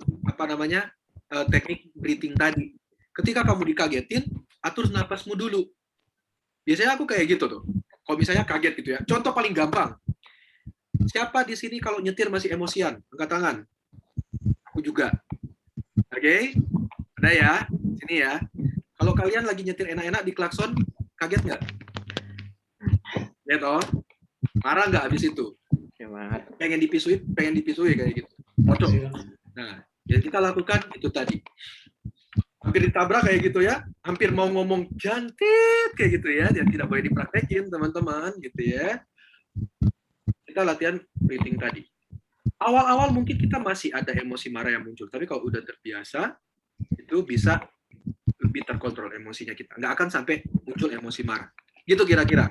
teknik breathing tadi. Ketika kamu dikagetin, atur napasmu dulu. Biasanya aku kayak gitu tuh. Kalau misalnya kaget gitu ya. Contoh paling gampang. Siapa di sini kalau nyetir masih emosian? Angkat tangan. Aku juga. Oke? Ada ya? Sini ya. Kalau kalian lagi nyetir enak-enak di klakson, kaget nggak? Ya toh? Marah nggak habis itu? Pengen dipisui kayak gitu. Pocong. Nah, yang kita lakukan itu tadi. hampir ditabrak kayak gitu ya, hampir mau ngomong jantit kayak gitu ya, dan tidak boleh dipraktekin teman-teman gitu ya. Kita latihan breathing tadi. Awal-awal mungkin kita masih ada emosi marah yang muncul, tapi kalau udah terbiasa, itu bisa lebih terkontrol emosinya kita. Nggak akan sampai muncul emosi marah. Gitu kira-kira,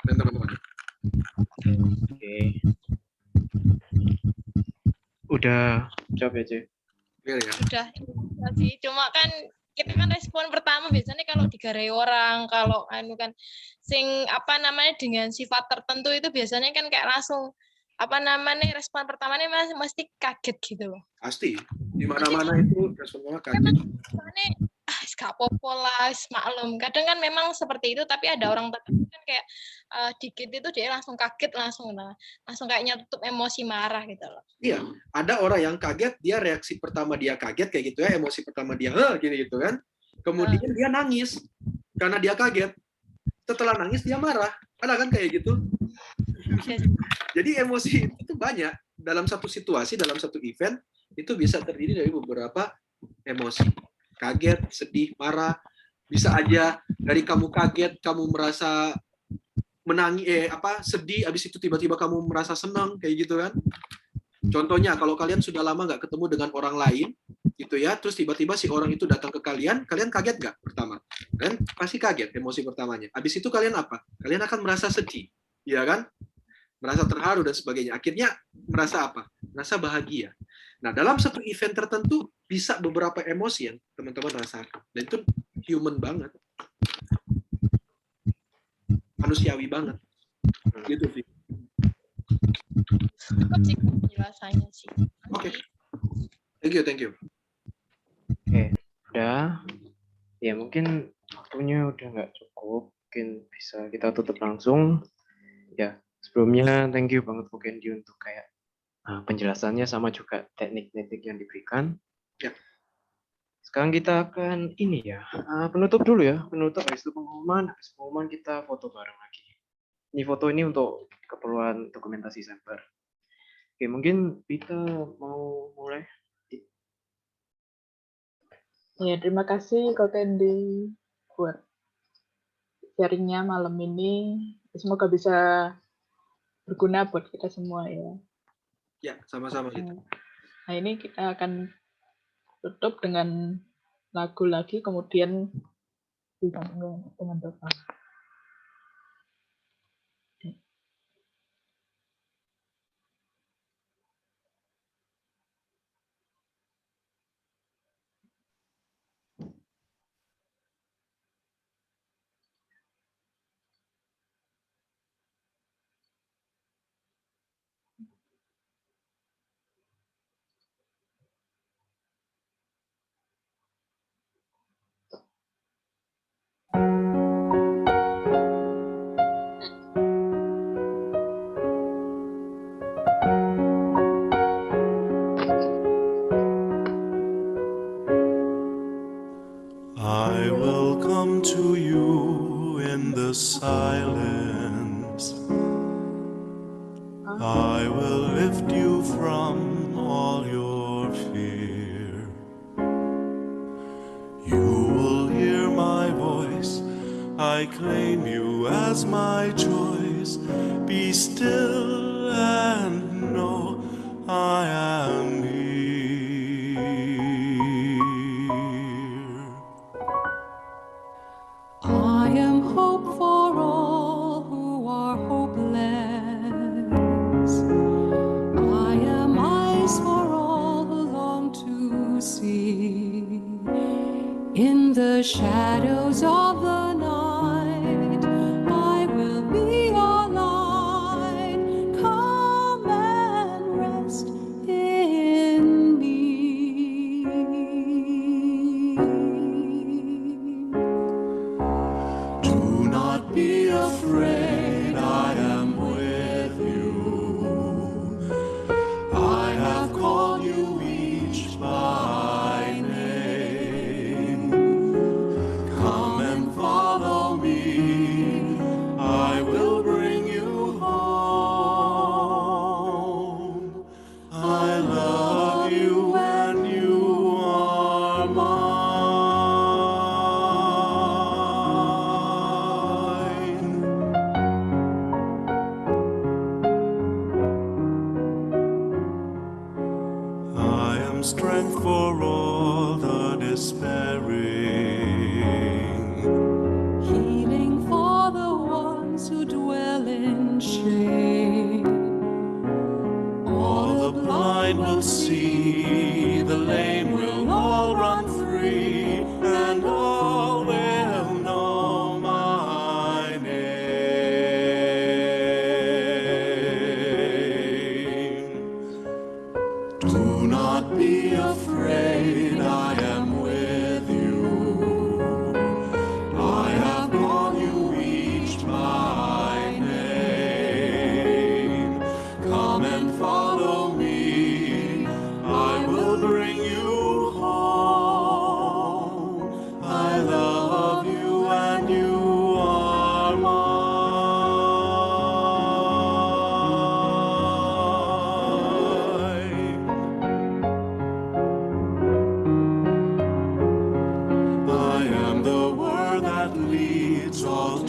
teman-teman. Oke. Udah jawab ya, Ce? Ya. Sudah sih, cuma kan kita kan respon pertama biasanya kalau digarai orang, kalau anu kan sing apa namanya dengan sifat tertentu itu biasanya kan kayak langsung apa namanya respon pertamanya mesti kaget gitu loh. Pasti di mana-mana itu responnya kaget. Soalnya gak apa-apa lah, maklum. Kadang kan memang seperti itu, tapi ada orang tertentu kan kayak dikit itu dia langsung kaget langsung kayak nyatup emosi marah gitu loh. Iya, ada orang yang kaget, dia reaksi pertama dia kaget kayak gitu ya, emosi pertama dia gini gitu kan. Kemudian dia nangis karena dia kaget. Setelah nangis dia marah. Ada kan kayak gitu. Jadi emosi itu banyak dalam satu situasi, dalam satu event itu bisa terdiri dari beberapa emosi. Kaget, sedih, marah, bisa aja dari kamu kaget, kamu merasa menangis, sedih, habis itu tiba-tiba kamu merasa senang, kayak gitu kan. Contohnya, kalau kalian sudah lama nggak ketemu dengan orang lain, gitu ya, terus tiba-tiba si orang itu datang ke kalian kaget nggak pertama? Kalian pasti kaget, emosi pertamanya. Habis itu kalian apa? Kalian akan merasa sedih, ya kan? Merasa terharu dan sebagainya. Akhirnya merasa apa? Merasa bahagia. Nah, dalam satu event tertentu bisa beberapa emosi yang teman-teman rasakan. Dan itu human banget. Manusiawi banget. Gitu sih. Cukup sih penjelasannya sih. Oke. Thank you. Oke, udah. Ya mungkin waktunya udah nggak cukup. Mungkin bisa kita tutup langsung. Ya, sebelumnya thank you banget Bu Candy untuk kayak penjelasannya sama juga teknik-teknik yang diberikan. Ya. Sekarang kita akan ini ya, penutup dulu ya. Penutup, habis itu pengumuman. Habis pengumuman kita foto bareng lagi. Ini foto ini untuk keperluan dokumentasi sampel. Oke, mungkin kita mau mulai. Ya, terima kasih Kak Candy buat sharingnya malam ini. Semoga bisa berguna buat kita semua ya. Ya, sama-sama kita. Nah, ini kita akan tutup dengan lagu lagi, kemudian disambung dengan doa. I will come to you in the silence. I will lift you from all your fear. You will hear my voice. I claim you as my choice. Be still and know I am here. I am hope for all who are hopeless. I am eyes for all who long to see. In the shadows of the night, I will be your light. Come and rest in me. Do not be afraid, I am with you. I have called you each by name. Come and follow me, I will bring you home. I love you and you are mine.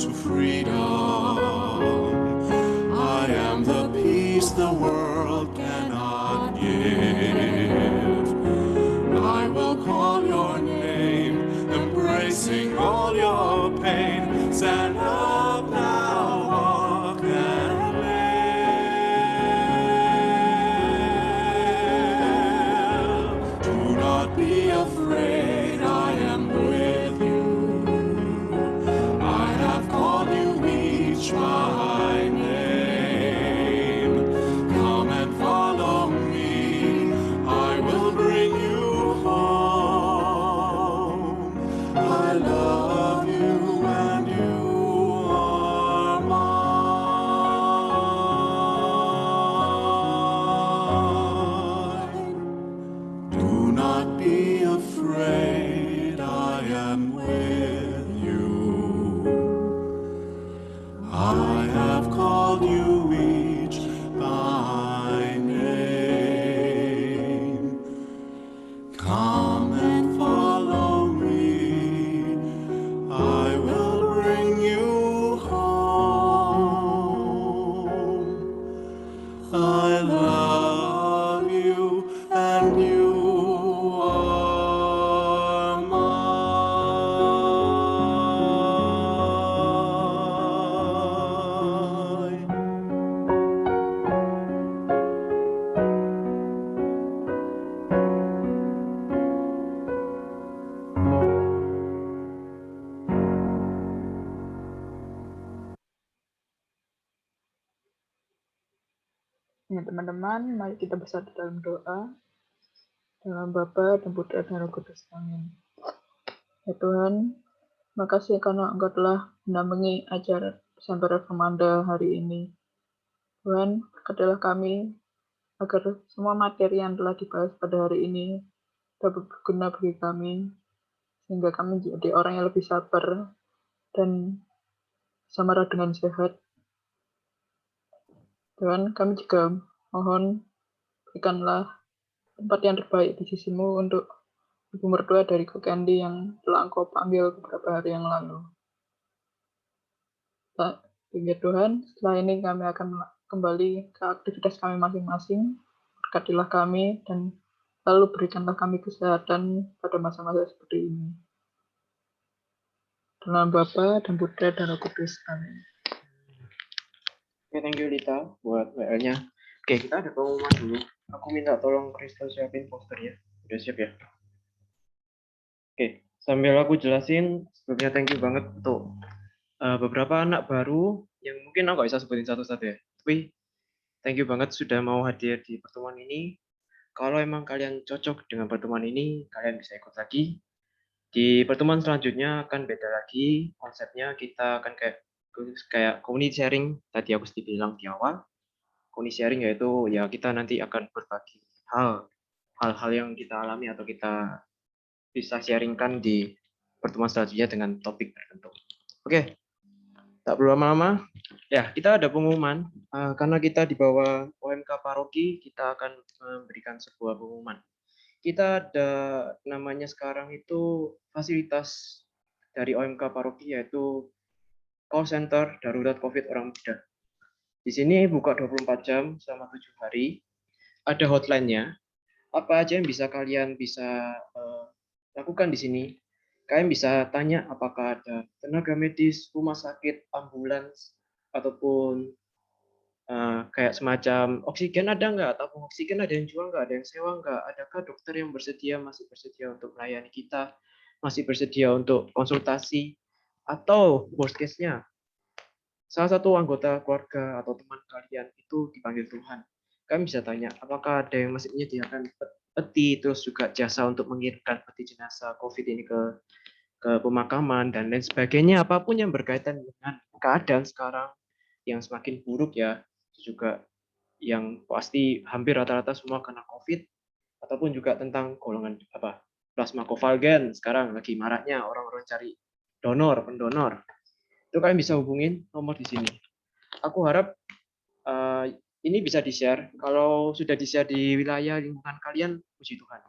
to freedom. I am the peace the world cannot give. I will call your name, embracing all your pain. Stand up now, walk and live. Do not be afraid, I am with you. I have called you each by name. Come and follow me, I will bring you home. I love you and you are mine. Do not be afraid, I am with you. I have called you each by name. Come and follow me, I will bring you home. I love you and you are mine. Ya, teman-teman, mari kita bersatu dalam doa. Dalam Bapa dan Putra dan Roh Kudus. Amin. Ya Tuhan, makasih karena Engkau telah mendampingi acara Desember Reformanda hari ini. Tuhan, berkatilah kami agar semua materi yang telah dibahas pada hari ini dapat berguna bagi kami, sehingga kami menjadi orang yang lebih sabar dan bisa marah dengan sehat. Tuhan, kami juga mohon berikanlah tempat yang terbaik di sisimu untuk ibu mertua dari Ko Candy yang telah Engkau panggil beberapa hari yang lalu. Ya Tuhan, setelah ini kami akan kembali ke aktivitas kami masing-masing. Berkatilah kami dan lalu berikanlah kami kesehatan pada masa-masa seperti ini. Dalam Bapa dan Putra dan Roh Kudus. Amin. Oke, thank you Lita buat WL-nya. Oke, kita ada pengumuman dulu. Aku minta tolong Crystal siapin posternya. Udah siap ya? Oke, sambil aku jelasin, sebelumnya thank you banget untuk beberapa anak baru yang mungkin aku nggak bisa sebutin satu-satu ya. Tapi thank you banget sudah mau hadir di pertemuan ini. Kalau emang kalian cocok dengan pertemuan ini, kalian bisa ikut lagi. Di pertemuan selanjutnya akan beda lagi konsepnya. Kita akan kayak community sharing. Tadi aku sudah bilang di awal. Community sharing yaitu ya kita nanti akan berbagi hal-hal yang kita alami atau kita bisa sharingkan di pertemuan selanjutnya dengan topik tertentu. Oke, tak perlu lama-lama. Ya, kita ada pengumuman. Karena kita di bawah OMK Paroki, kita akan memberikan sebuah pengumuman. Kita ada namanya sekarang itu fasilitas dari OMK Paroki yaitu call center darurat COVID orang muda. Di sini buka 24 jam selama 7 hari. Ada hotline-nya. Apa aja yang bisa kalian lakukan di sini? Kalian bisa tanya apakah ada tenaga medis, rumah sakit, ambulans, ataupun kayak semacam oksigen ada nggak? Tabung oksigen ada yang jual nggak? Ada yang sewa nggak? Adakah dokter yang masih bersedia untuk melayani kita? Masih bersedia untuk konsultasi? Atau worst case-nya, salah satu anggota keluarga atau teman kalian itu dipanggil Tuhan. Kalian bisa tanya, apakah ada yang masih menyediakan peti, terus juga jasa untuk mengirimkan peti jenazah COVID ini ke pemakaman, dan lain sebagainya. Apapun yang berkaitan dengan keadaan sekarang yang semakin buruk ya, juga yang pasti hampir rata-rata semua kena COVID, ataupun juga tentang golongan plasma kovalgen. Sekarang lagi maraknya orang-orang cari pendonor. Itu kalian bisa hubungin nomor di sini. Aku harap ini bisa di-share. Kalau sudah di-share di wilayah lingkungan kalian, puji Tuhan.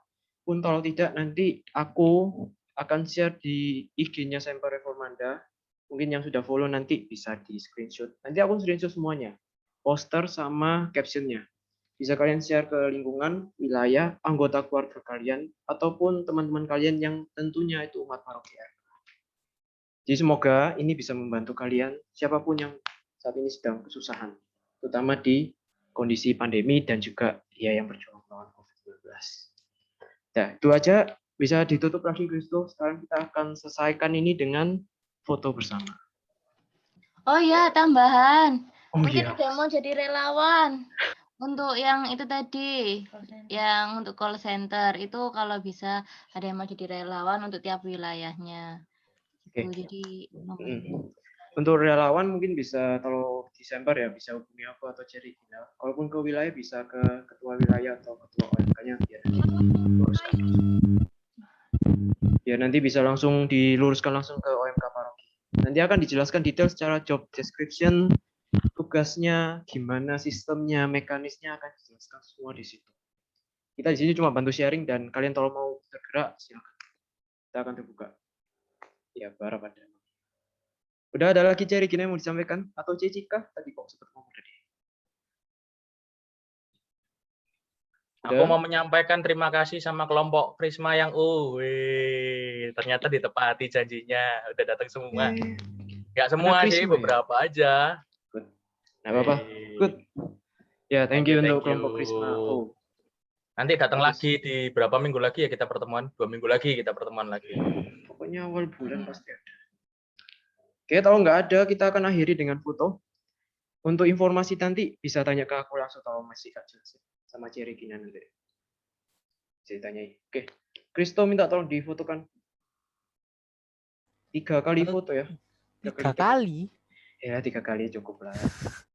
Pun kalau tidak, nanti aku akan share di IG-nya Semper Reformanda Mungkin yang sudah follow nanti bisa di screenshot. Nanti aku screenshot semuanya. Poster sama captionnya. Bisa kalian share ke lingkungan, wilayah, anggota keluarga kalian, ataupun teman-teman kalian yang tentunya itu umat paroki RK. Jadi semoga ini bisa membantu kalian, siapapun yang saat ini sedang kesusahan, terutama di kondisi pandemi dan juga ya yang berjuang melawan COVID-19. Nah, itu aja bisa ditutup lagi, Kristo. Sekarang kita akan selesaikan ini dengan foto bersama. Oh ya, tambahan. Oh Mungkin iya. ada yang mau jadi relawan. Untuk yang itu tadi, yang untuk call center itu kalau bisa ada yang mau jadi relawan untuk tiap wilayahnya. Gitu. Oke. Jadi Untuk relawan mungkin bisa kalau Desember ya bisa hubungi aku atau Cherry Gina. Kalaupun ke wilayah bisa ke ketua wilayah atau ketua OMK-nya biar diluruskan. Biar nanti bisa langsung diluruskan langsung ke OMK paroki. Nanti akan dijelaskan detail secara job description, tugasnya, gimana sistemnya, mekanisnya akan dijelaskan semua di situ. Kita di sini cuma bantu sharing dan kalian kalau mau bergerak silakan. Kita akan terbuka. Ya, berharap ada. Udah ada lagi Cherry Gina yang mau disampaikan atau Cici kah? Tadi kok sempat ngomong tadi. Aku mau menyampaikan terima kasih sama kelompok Prisma yang ternyata ditepati janjinya, udah datang semua. Nggak semua sih, beberapa aja. Good. Nah, apa-apa. Good. Ya, thank you untuk kelompok Prisma. Nanti datang lagi di berapa minggu lagi ya kita pertemuan? 2 minggu lagi kita pertemuan lagi. Pokoknya awal bulan pasti ada. Oke, kalau nggak ada, kita akan akhiri dengan foto. Untuk informasi nanti bisa tanya ke aku langsung kalau masih nggak jelas sama Cherry Gina nanti. Ceritanya. Oke, Kristo minta tolong difotokan. 3 kali foto ya. 3 kali? Ya, 3 kali cukup lah.